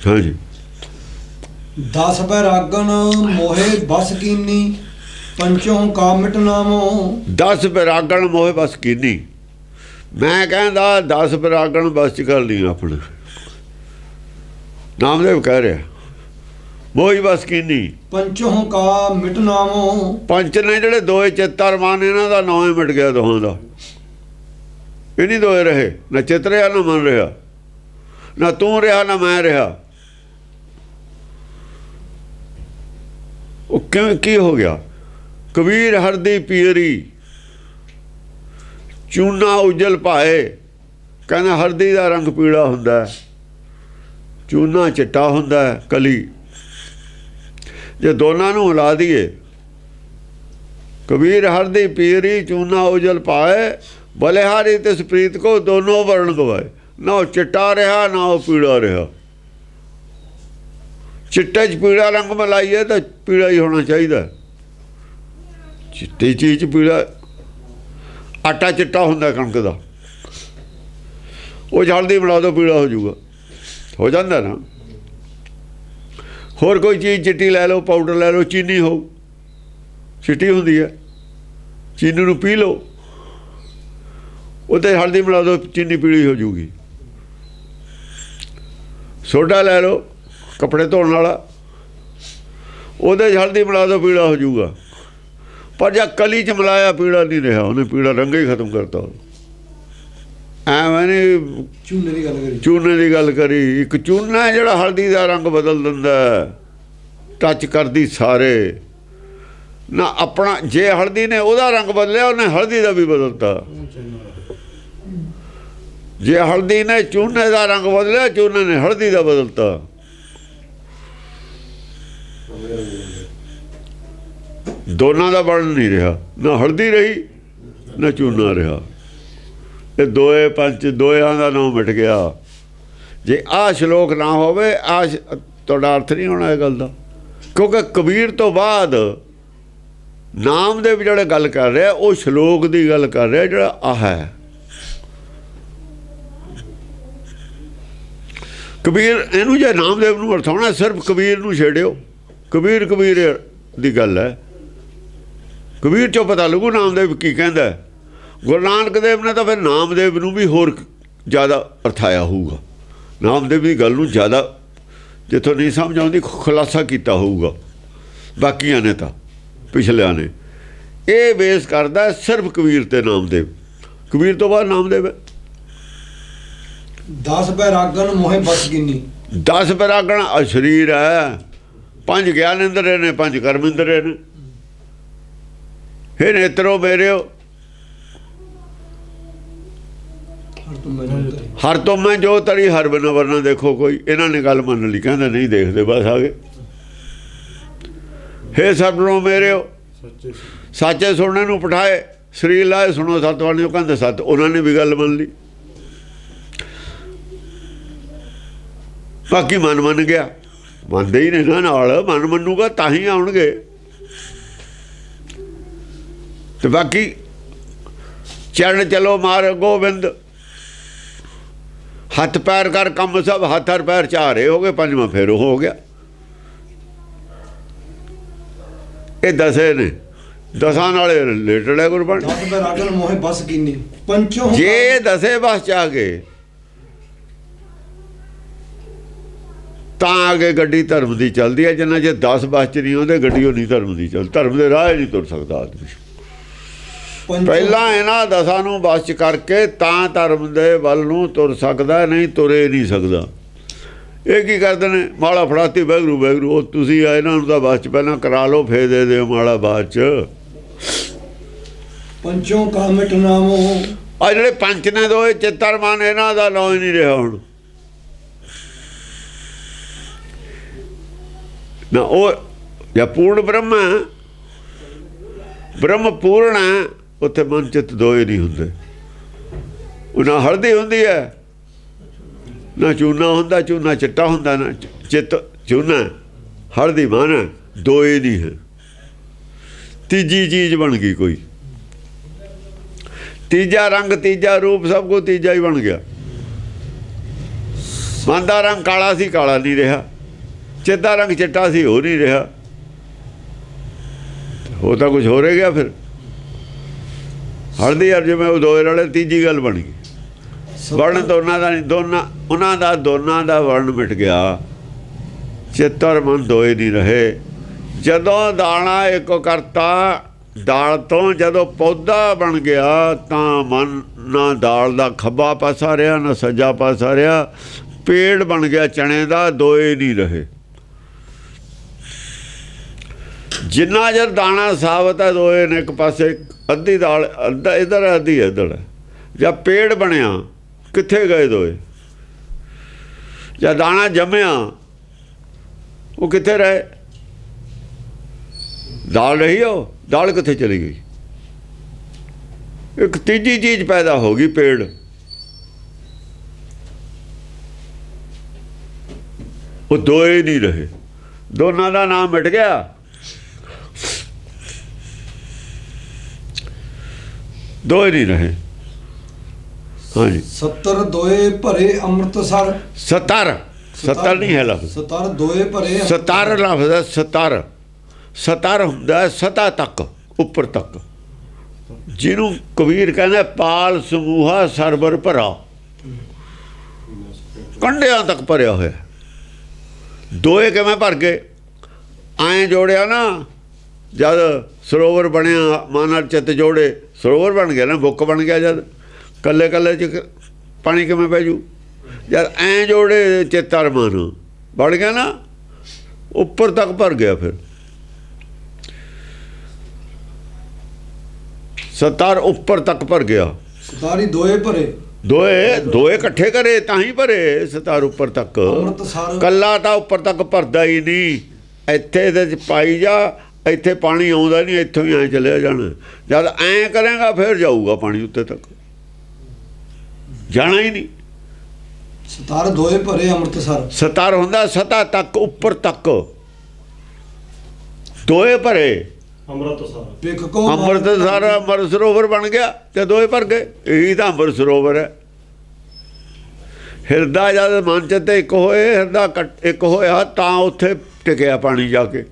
हाँ जी। 10 बैरागन मोहे बस कीनी, पंचों का मिट नामो। 10 बैरागण मोहे बस कीनी। मैं कहता 10 बैरागण बस च कर ली अपने। नामदेव कह रहा मोही बस कीनी। पंचों का मिट नामो। पंच ने ਜਿਹੜੇ ਦੋਏ ਚਿੱਤਰ ਮਨ ਇਹਨਾਂ ਦਾ ਨਾਂ ਹੀ ਮਿਟ ਗਿਆ ਦੋਹਾਂ ਦਾ। ਇਹ ਨਹੀਂ ਦੋਏ ਰਹੇ, ਨਾ ਚਿੱਤ ਰਿਹਾ ਨਾ ਮਨ ਰਿਹਾ, ਨਾ ਤੂੰ ਰਿਹਾ ਨਾ ਮੈਂ ਰਿਹਾ। ਉਹ ਕਿਵੇਂ ਕੀ ਹੋ ਗਿਆ? ਕਬੀਰ ਹਰਦੀ ਪੀਰੀ ਚੂਨਾ ਉਜਲ ਪਾਏ। ਕਹਿੰਦਾ ਹਰਦੀ ਦਾ ਰੰਗ ਪੀਲਾ ਹੁੰਦਾ, ਚੂਨਾ ਚਿੱਟਾ ਹੁੰਦਾ, ਕਲੀ। ਜੇ ਦੋਨਾਂ ਨੂੰ ਹਿਲਾ ਦਈਏ, ਕਬੀਰ ਹਰਦੀ ਪੀਰੀ ਚੂਨਾ ਉਜਲ ਪਾਏ, ਬਲਿਹਾਰੀ ਤਿਸ ਪ੍ਰੀਤ ਕੋ ਦੋਨੋਂ ਵਰਣ ਗਵਾਏ। ਨਾ ਉਹ ਚਿੱਟਾ ਰਿਹਾ ਨਾ ਉਹ ਪੀਲਾ ਰਿਹਾ। ਚਿੱਟੇ 'ਚ ਪੀਲਾ ਰੰਗ ਮਿਲਾਈਏ ਤਾਂ ਪੀਲਾ ਹੀ ਹੋਣਾ ਚਾਹੀਦਾ। ਚਿੱਟੀ ਚੀਜ਼ 'ਚ ਪੀਲਾ, ਆਟਾ ਚਿੱਟਾ ਹੁੰਦਾ ਕਣਕ ਦਾ, ਉਹ ਹਲਦੀ ਮਿਲਾ ਦਿਓ ਪੀਲਾ ਹੋ ਜਾਊਗਾ, ਹੋ ਜਾਂਦਾ ਨਾ। ਹੋਰ ਕੋਈ ਚੀਜ਼ ਚਿੱਟੀ ਲੈ ਲਓ, ਪਾਊਡਰ ਲੈ ਲਓ, ਚੀਨੀ ਹੋਊ ਚਿੱਟੀ ਹੁੰਦੀ ਹੈ, ਚੀਨੀ ਨੂੰ ਪੀ ਲਓ, ਉਹਦੇ ਹਲਦੀ ਮਿਲਾ ਦਿਓ, ਚੀਨੀ ਪੀਲੀ ਹੋ ਜਾਊਗੀ। ਸੋਡਾ ਲੈ ਲਓ ਕੱਪੜੇ ਧੋਣ ਵਾਲਾ, ਉਹਦੇ ਹਲਦੀ ਮਿਲਾ ਦਿਓ, ਪੀਲਾ ਹੋ ਜਾਊਗਾ। ਪਰ ਜਾਂ ਕਲੀ 'ਚ ਮਿਲਾਇਆ ਪੀਲਾ ਨਹੀਂ ਰਿਹਾ, ਉਹਨੇ ਪੀਲਾ ਰੰਗ ਹੀ ਖਤਮ ਕਰਤਾ। ਐਵੇਂ ਨਹੀਂ ਚੂਨੇ ਦੀ ਗੱਲ ਕਰੀ, ਚੂਨੇ ਦੀ ਗੱਲ ਕਰੀ। ਇੱਕ ਚੂਨਾ ਜਿਹੜਾ ਹਲਦੀ ਦਾ ਰੰਗ ਬਦਲ ਦਿੰਦਾ, ਟੱਚ ਕਰਦੀ ਸਾਰੇ ਨਾ ਆਪਣਾ। ਜੇ ਹਲਦੀ ਨੇ ਉਹਦਾ ਰੰਗ ਬਦਲਿਆ, ਉਹਨੇ ਹਲਦੀ ਦਾ ਵੀ ਬਦਲਤਾ। ਜੇ ਹਲਦੀ ਨੇ ਚੂਨੇ ਦਾ ਰੰਗ ਬਦਲਿਆ, ਚੂਨੇ ਨੇ ਹਲਦੀ ਦਾ ਬਦਲਤਾ। ਦੋਨਾਂ ਦਾ ਬਣ ਨਹੀਂ ਰਿਹਾ, ਨਾ ਹਲਦੀ ਰਹੀ ਨਾ ਚੂਨਾ ਰਿਹਾ। ਇਹ ਦੋਏ ਪੰਚ ਦੋਇਆਂ ਦਾ ਨਾਮ ਮਿਟ ਗਿਆ। ਜੇ ਆਹ ਸ਼ਲੋਕ ਨਾ ਹੋਵੇ, ਆਹ ਤੁਹਾਡਾ ਅਰਥ ਨਹੀਂ ਹੋਣਾ ਇਹ ਗੱਲ ਦਾ। ਕਿਉਂਕਿ ਕਬੀਰ ਤੋਂ ਬਾਅਦ ਨਾਮਦੇਵ ਜਿਹੜੇ ਗੱਲ ਕਰ ਰਿਹਾ, ਉਹ ਸ਼ਲੋਕ ਦੀ ਗੱਲ ਕਰ ਰਿਹਾ ਜਿਹੜਾ ਆਹ ਹੈ। ਕਬੀਰ ਇਹਨੂੰ ਜੇ ਨਾਮਦੇਵ ਨੂੰ ਅਰਥਾਉਣਾ, ਸਿਰਫ ਕਬੀਰ ਨੂੰ ਛੇੜਿਓ। ਕਬੀਰ ਕਬੀਰ ਦੀ ਗੱਲ ਹੈ, ਕਬੀਰ 'ਚੋਂ ਪਤਾ ਲੱਗੂ ਨਾਮਦੇਵ ਕੀ ਕਹਿੰਦਾ। ਗੁਰੂ ਨਾਨਕ ਦੇਵ ਨੇ ਤਾਂ ਫਿਰ ਨਾਮਦੇਵ ਨੂੰ ਵੀ ਹੋਰ ਜ਼ਿਆਦਾ ਅਰਥਾਇਆ ਹੋਊਗਾ। ਨਾਮਦੇਵ ਦੀ ਗੱਲ ਨੂੰ ਜ਼ਿਆਦਾ ਜਿੱਥੋਂ ਨਹੀਂ ਸਮਝ ਆਉਂਦੀ ਖੁਲਾਸਾ ਕੀਤਾ ਹੋਊਗਾ। ਬਾਕੀਆਂ ਨੇ ਤਾਂ ਪਿਛਲਿਆਂ ਨੇ ਇਹ ਬੇਸ ਕਰਦਾ ਸਿਰਫ ਕਬੀਰ ਤੇ ਨਾਮਦੇਵ। ਕਬੀਰ ਤੋਂ ਬਾਅਦ ਨਾਮਦੇਵ ਹੈ। 10 ਬੈਰਾਗਨ ਮੋਹੇ ਬਸ ਕੀਨੀ। 10 ਬੈਰਾਗਣ ਸਰੀਰ ਹੈ, 5 ਗਿਆਨ ਇੰਦਰੇ ਨੇ, 5 ਕਰਮ ਇੰਦਰੇ ਨੇ। ਹੇ ਨੇਤਰੋ ਮੇਰਿਓ ਹਰ ਤੋਂ ਮੈਂ ਜੋ ਤਰੀ ਹਰ ਬਿਨਾ ਵਰਨਾ। ਦੇਖੋ ਕੋਈ ਇਹਨਾਂ ਨੇ ਗੱਲ ਮੰਨ ਲਈ, ਕਹਿੰਦਾ ਨਹੀਂ ਦੇਖਦੇ ਬਸ ਆ ਗਏ। ਹੇ ਸਭਨੋਂ ਮੇਰਿਓ ਸੱਚੇ ਸੁਣਨੇ ਨੂੰ ਪਠਾਏ, ਸਰੀਰ ਲਾਏ ਸੁਣੋ ਸਤਵਾਣੀ। ਉਹ ਕਹਿੰਦੇ ਸੱਤ, ਉਹਨਾਂ ਨੇ ਵੀ ਗੱਲ ਮੰਨ ਲਈ। ਬਾਕੀ ਮਨ ਮੰਨ ਗਿਆ, ਮੰਨਦੇ ਹੀ ਨੇ ਨਾ ਨਾਲ। ਮਨ ਮੰਨੂਗਾ ਤਾਂ ਹੀ ਆਉਣਗੇ। ਤੇ ਬਾਕੀ ਚਰਨ ਚਲੋ ਮਾਰ ਗੋਬਿੰਦ, ਹੱਥ ਪੈਰ ਕਰ ਕੰਮ ਸਭ, ਹੱਥ ਹਰ ਪੈਰ ਚਾਰੇ ਹੋ ਗਏ, 5ਵਾਂ ਫੇਰ ਹੋ ਗਿਆ। ਇਹ 10 ਨੇ, 10 ਨਾਲੇ ਰਿਲੇਟਡ ਹੈ ਗੁਰਬਾਣੀ। 10 ਬੈਰਾਗਨ ਮੋਹੇ ਬਸ ਕੀਨੀ, ਪੰਚੋਂ ਜੇ 10 ਬਸ ਚ ਆ ਗਏ ਤਾਂ ਅੱਗੇ ਗੱਡੀ ਧਰਮ ਦੀ ਚੱਲਦੀ ਹੈ। ਜਿੰਨਾ ਜੇ 10 ਬਸ ਚ ਨਹੀਂ ਆਉਂਦੇ, ਗੱਡੀ ਉਹ ਨਹੀਂ ਧਰਮ ਦੀ ਚੱਲਦੀ। ਧਰਮ ਦੇ ਰਾਹ ਨਹੀਂ ਤੁਰ ਸਕਦਾ ਆਦਮੀ। ਪਹਿਲਾਂ ਇਹਨਾਂ 10 ਨੂੰ ਬਸ 'ਚ ਕਰਕੇ ਤਾਂ ਧਰਮ ਦੇ ਵੱਲ ਨੂੰ ਤੁਰ ਸਕਦਾ, ਨਹੀਂ ਤੁਰੇ ਨਹੀਂ ਸਕਦਾ। ਇਹ ਕੀ ਕਰਦੇ ਨੇ? ਮਾਲਾ ਫੜਾਤੀ ਵਾਹਿਗੁਰੂ ਵਾਹਿਗੁਰੂ। ਉਹ ਤੁਸੀਂ ਇਹਨਾਂ ਨੂੰ ਤਾਂ ਬਸ 'ਚ ਪਹਿਲਾਂ ਕਰਾ ਲਓ, ਫੇਰ ਦੇ ਦਿਓ ਮਾਲਾ ਬਾਅਦ 'ਚ। ਪੰਚੋਂ ਕਾ ਮਿਟ ਨਾਮੋ। ਆ ਜਿਹੜੇ ਪੰਚ ਨੇ ਦੋਏ ਚਿੱਤਰ ਮਨ, ਇਹਨਾਂ ਦਾ ਨਾਂ ਹੀ ਨਹੀਂ ਰਿਹਾ ਹੁਣ ਨਾ। ਉਹ ਜਾਂ ਪੂਰਨ ਬ੍ਰਹਮ ਹੈ, ਬ੍ਰਹਮ ਪੂਰਨ ਹੈ, ਉੱਥੇ ਮਨ ਚਿੱਤ ਦੋਏ ਨਹੀਂ ਹੁੰਦੇ। ਉਹ ਨਾ ਹਲਦੀ ਹੁੰਦੀ ਹੈ ਨਾ ਚੂਨਾ ਹੁੰਦਾ। ਚੂਨਾ ਚਿੱਟਾ ਹੁੰਦਾ, ਨਾ ਚਿੱਤ ਚੂਨਾ, ਹਲਦੀ ਮਨ, ਦੋਏ ਨਹੀਂ ਹੈ। ਤੀਜੀ ਚੀਜ਼ ਬਣ ਗਈ ਕੋਈ, ਤੀਜਾ ਰੰਗ, ਤੀਜਾ ਰੂਪ, ਸਭ ਕੁਝ ਤੀਜਾ ਹੀ ਬਣ ਗਿਆ। ਮਨ ਦਾ ਰੰਗ ਕਾਲਾ ਸੀ, ਕਾਲਾ ਨਹੀਂ ਰਿਹਾ। ਚਿੱਤ ਦਾ ਰੰਗ ਚਿੱਟਾ ਸੀ, ਹੋ ਨਹੀਂ ਰਿਹਾ। ਉਹ ਤਾਂ ਕੁਝ ਹੋ ਰਹਿ ਗਿਆ। ਫਿਰ ਹਲਦੀ ਅਰ ਜਿਵੇਂ ਉਹ ਦੋਏ ਰਲੇ, ਤੀਜੀ ਗੱਲ ਬਣ ਗਈ। ਵਰਣ ਦੋਨਾਂ ਦਾ ਨਹੀਂ, ਦੋਨਾਂ ਦਾ ਵਰਣ ਮਿਟ ਗਿਆ। ਚਿੱਤ ਔਰ ਮਨ ਦੋਏ ਨਹੀਂ ਰਹੇ। ਜਦੋਂ ਦਾਣਾ ਇੱਕ ਕਰਤਾ, ਦਾਲ ਤੋਂ ਜਦੋਂ ਪੌਦਾ ਬਣ ਗਿਆ ਤਾਂ ਮਨ ਨਾ ਦਾਲ ਦਾ ਖੱਬਾ ਪਾਸਾ ਰਿਹਾ ਨਾ ਸੱਜਾ ਪਾਸਾ ਰਿਹਾ। ਪੇੜ ਬਣ ਗਿਆ ਚਣੇ ਦਾ, ਦੋਏ ਨਹੀਂ ਰਹੇ। ਜਿੰਨਾ ਚਿਰ ਦਾਣਾ ਸਾਬਤ ਹੈ, ਦੋਏ ਨੇ ਇੱਕ ਪਾਸੇ, ਅੱਧੀ ਦਾਲ ਅੱਧਾ ਇੱਧਰ ਅੱਧੀ ਇੱਧਰ। ਜਾਂ ਪੇੜ ਬਣਿਆ, ਕਿੱਥੇ ਗਏ ਦੋਏ? ਜਾਂ ਦਾਣਾ ਜੰਮਿਆ, ਉਹ ਕਿੱਥੇ ਰਹੇ? ਦਾਲ ਰਹੀ, ਉਹ ਦਾਲ ਕਿੱਥੇ ਚਲੀ ਗਈ? ਇੱਕ ਤੀਜੀ ਚੀਜ਼ ਪੈਦਾ ਹੋ ਗਈ, ਪੇੜ। ਉਹ ਦੋਏ ਨਹੀਂ ਰਹੇ। ਦੋਨਾਂ ਦਾ ਨਾਮ ਮਿਟ ਗਿਆ। ਦੋਏ ਨਹੀਂ ਰਹੇ। ਹਾਂਜੀ, 70 ਦੋਏ ਭਰੇ ਅੰਮ੍ਰਿਤਸਰ। 70 ਨਹੀਂ ਹੈ ਲਫ਼ਜ਼। 70 ਦੋਏ ਭਰੇ 70 ਲਫ਼ਜ਼ ਹੈ। 70 ਹੁੰਦਾ ਸਤਾ ਤੱਕ, ਉੱਪਰ ਤੱਕ, ਜਿਹਨੂੰ ਕਬੀਰ ਕਹਿੰਦਾ ਪਾਲ ਸਮੂਹਾ ਸਰਬਰ ਭਰਾ, ਕੰਢਿਆਂ ਤੱਕ ਭਰਿਆ ਹੋਇਆ। ਦੋਏ ਕਿਵੇਂ ਭਰ ਗਏ? ਐਂ ਜੋੜਿਆ ਨਾ, ਜਦ ਸਰੋਵਰ ਬਣਿਆ, ਮਨ ਨਾਲ ਚਿੱਤ ਜੋੜੇ, ਸਰੋਵਰ ਬਣ ਗਿਆ ਨਾ, ਬੁੱਕ ਬਣ ਗਿਆ। ਜਦ ਕੱਲੇ ਕੱਲੇ 'ਚ ਪਾਣੀ ਕਿਵੇਂ ਪੈ ਜੂ? ਜਦ ਐਂ ਜੋੜੇ ਚਿੱਤ ਔਰ ਮਨ, ਬਣ ਗਿਆ ਨਾ, ਉੱਪਰ ਤੱਕ ਭਰ ਗਿਆ। ਫਿਰ 70 ਉੱਪਰ ਤੱਕ ਭਰ ਗਿਆ। 70 ਦੋਏ ਭਰੇ, ਦੋਏ ਇਕੱਠੇ ਕਰੇ ਤਾਂ ਹੀ ਭਰੇ। 70 ਉੱਪਰ ਤੱਕ, ਅੰਮ੍ਰਿਤਸਰ ਕੱਲਾ ਤਾਂ ਉੱਪਰ ਤੱਕ ਭਰਦਾ ਹੀ ਨਹੀਂ। ਇੱਥੇ ਇਹਦੇ 'ਚ ਪਾਈ ਜਾ, ਇੱਥੇ ਪਾਣੀ ਆਉਂਦਾ ਨਹੀਂ, ਇੱਥੋਂ ਹੀ ਐਂ ਚਲਿਆ ਜਾਣਾ। ਜਦ ਐਂ ਕਰੇਗਾ ਫਿਰ ਜਾਊਗਾ ਪਾਣੀ ਉੱਤੇ ਤੱਕ, ਜਾਣਾ ਹੀ ਨਹੀਂ। 70 ਦੋਏ ਭਰੇ ਅੰਮ੍ਰਿਤਸਰ। 70 ਹੁੰਦਾ ਸਤਾ ਤੱਕ, ਉੱਪਰ ਤੱਕ। ਦੋਏ ਭਰੇ ਅੰਮ੍ਰਿਤਸਰ। ਵਿਖ ਕੋ ਅੰਮ੍ਰਿਤਸਰ, ਅੰਮ੍ਰਿਤ ਸਰੋਵਰ ਬਣ ਗਿਆ ਤੇ ਦੋਏ ਭਰ ਗਏ। ਇਹੀ ਤਾਂ ਅੰਮ੍ਰਿਤ ਸਰੋਵਰ ਹੈ। ਹਿਰਦਾ ਜਦ ਮਨ ਚ ਤੇ ਇੱਕ ਹੋਏ, ਹਿਰਦਾ ਇੱਕ ਹੋਇਆ ਤਾਂ ਉੱਥੇ ਟਿਕਿਆ ਪਾਣੀ ਜਾ ਕੇ,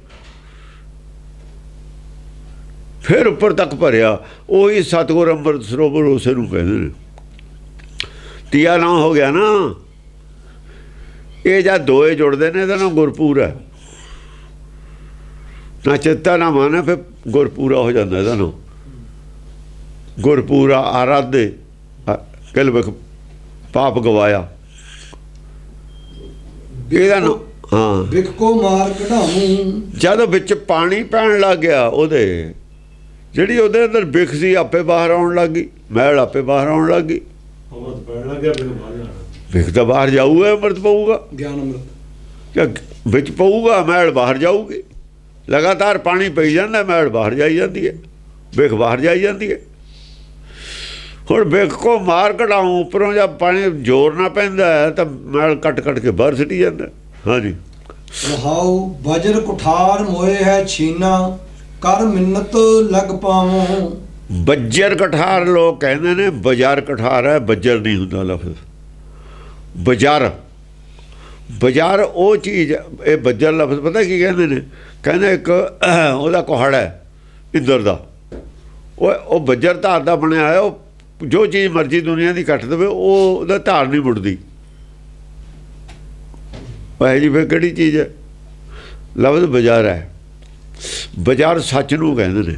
ਫਿਰ ਉੱਪਰ ਤੱਕ ਭਰਿਆ। ਉਹੀ ਸਤਿਗੁਰ ਅੰਮ੍ਰਿਤ ਸਰੋਵਰ ਉਸੇ ਨੂੰ ਕਹਿੰਦੇ ਨੇ। ਤੀਆ ਨਾਂ ਹੋ ਗਿਆ ਨਾ ਇਹ। ਜਦ ਦੋਏ ਜੁੜਦੇ ਨੇ ਇਹਦਾ ਨਾਮ ਗੁਰਪੂਰ ਹੈ। ਨਾ ਚਿੱਤਾ ਨਾ ਮਨ, ਫਿਰ ਗੁਰਪੂਰਾ ਹੋ ਜਾਂਦਾ ਇਹਦਾ ਨਾਮ। ਗੁਰਪੂਰਾ ਆਰਾਧੇ ਕਿਲ ਵਿਖ ਪਾਪ ਗਵਾਇਆ, ਇਹਦਾ ਨਾਮ। ਹਾਂ, ਵਿਖ ਕੋ ਮਾਰ ਕਢਾਉਂ। ਜਦੋਂ ਵਿੱਚ ਪਾਣੀ ਪੈਣ ਲੱਗ ਗਿਆ, ਉਹਦੇ ਜਿਹੜੀ ਉਹਦੇ ਅੰਦਰ ਵਿਖ ਸੀ ਆਪੇ ਬਾਹਰ ਆਉਣ ਲੱਗ ਗਈ, ਮੈਲ ਆਪੇ ਬਾਹਰ ਆਉਣ ਲੱਗ ਗਈ। ਅੰਮ੍ਰਿਤ ਪੈਣ ਲੱਗ ਗਿਆ, ਵਿਖ ਤਾਂ ਬਾਹਰ ਜਾਊਗਾ, ਅੰਮ੍ਰਿਤ ਪਊਗਾ। ਗਿਆਨ ਅੰਮ੍ਰਿਤ ਵਿੱਚ ਪਊਗਾ, ਮੈਲ ਬਾਹਰ ਜਾਊਗੀ। ਲਗਾਤਾਰ ਪਾਣੀ ਪਈ ਜਾਂਦਾ, ਮੈਲ ਬਾਹਰ ਜਾਈ ਜਾਂਦੀ ਹੈ, ਵਿਖ ਬਾਹਰ ਜਾਈ ਜਾਂਦੀ ਹੈ। ਹੁਣ ਵਿਖ ਕੋ ਮਾਰ ਕਢਾਉਂ, ਉੱਪਰੋਂ ਜਦ ਪਾਣੀ ਜ਼ੋਰ ਨਾ ਪੈਂਦਾ ਤਾਂ ਮੈਲ ਕੱਟ ਕੱਟ ਕੇ ਬਾਹਰ ਸਿੱਟੀ ਜਾਂਦਾ। ਹਾਂਜੀ, ਰਹਾਉ ਬਜਰ ਕੁਠਾਰ ਮੋਏ ਹੈ ਛੀਨਾ, ਕਰ ਮਿੰਨਤ ਲਗ ਪਾਵੋਂ। ਬੱਜਰ ਕਠਾਰ ਲੋਕ ਕਹਿੰਦੇ ਨੇ, ਬਾਜ਼ਾਰ ਕਠਾਰ ਹੈ, ਬੱਜਰ ਨਹੀਂ ਹੁੰਦਾ ਲਫ਼ਜ਼। ਬਾਜ਼ਾਰ ਉਹ ਚੀਜ਼, ਇਹ ਬੱਜਰ ਲਫ਼ਜ਼ ਪਤਾ ਕੀ ਕਹਿੰਦੇ ਨੇ? ਕਹਿੰਦੇ ਇੱਕ ਉਹਦਾ ਕੁਹਾੜਾ ਹੈ ਇੰਦਰ ਦਾ, ਉਹ ਬੱਜਰ ਧਾਰ ਦਾ ਬਣਿਆ ਹੋਇਆ। ਉਹ ਜੋ ਚੀਜ਼ ਮਰਜ਼ੀ ਦੁਨੀਆ ਦੀ ਕੱਟ ਦੇਵੇ, ਉਹ ਉਹਦਾ ਧਾਰ ਨਹੀਂ ਮੁੜਦੀ। ਭਾਈ ਜੀ ਫਿਰ ਕਿਹੜੀ ਚੀਜ਼ ਹੈ? ਲਫ਼ਜ਼ ਬਾਜ਼ਾਰ ਹੈ। ਬਾਜ਼ਾਰ ਸੱਚ ਨੂੰ ਕਹਿੰਦੇ ਨੇ।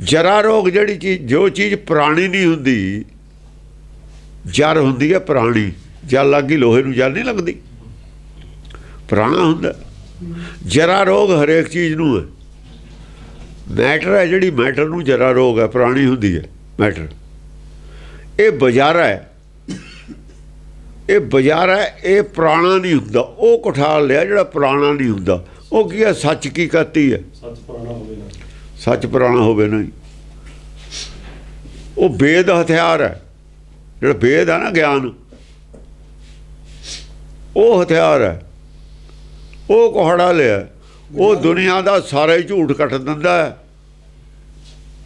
ਜਰਾ ਰੋਗ ਜਿਹੜੀ ਚੀਜ਼, ਜੋ ਚੀਜ਼ ਪੁਰਾਣੀ ਨਹੀਂ ਹੁੰਦੀ, ਜਰ ਹੁੰਦੀ ਹੈ ਪੁਰਾਣੀ। ਜਰ ਲੱਗ ਗਈ ਲੋਹੇ ਨੂੰ, ਜਰ ਨਹੀਂ ਲੱਗਦੀ, ਪੁਰਾਣਾ ਹੁੰਦਾ। ਜਰਾ ਰੋਗ ਹਰੇਕ ਚੀਜ਼ ਨੂੰ ਹੈ। ਮੈਟਰ ਹੈ ਜਿਹੜੀ, ਮੈਟਰ ਨੂੰ ਜਰਾ ਰੋਗ ਹੈ, ਪੁਰਾਣੀ ਹੁੰਦੀ ਹੈ ਮੈਟਰ। ਇਹ ਬਾਜ਼ਾਰ ਹੈ, ਇਹ ਬਾਜ਼ਾਰ ਹੈ, ਇਹ ਪੁਰਾਣਾ ਨਹੀਂ ਹੁੰਦਾ। ਉਹ ਕੁਠਾਲ ਲਿਆ ਜਿਹੜਾ ਪੁਰਾਣਾ ਨਹੀਂ ਹੁੰਦਾ। ਉਹ ਕੀ ਹੈ? ਸੱਚ ਕੀ ਕਰਤੀ ਹੈ? ਸੱਚ ਪੁਰਾਣਾ ਹੋਵੇ ਨਹੀਂ। ਉਹ ਵੇਦ ਹਥਿਆਰ ਹੈ, ਜਿਹੜਾ ਵੇਦ ਹੈ ਨਾ, ਗਿਆਨ, ਉਹ ਹਥਿਆਰ ਹੈ। ਉਹ ਕੁਹਾੜਾ ਲਿਆ, ਉਹ ਦੁਨੀਆ ਦਾ ਸਾਰਾ ਹੀ ਝੂਠ ਕੱਟ ਦਿੰਦਾ ਹੈ।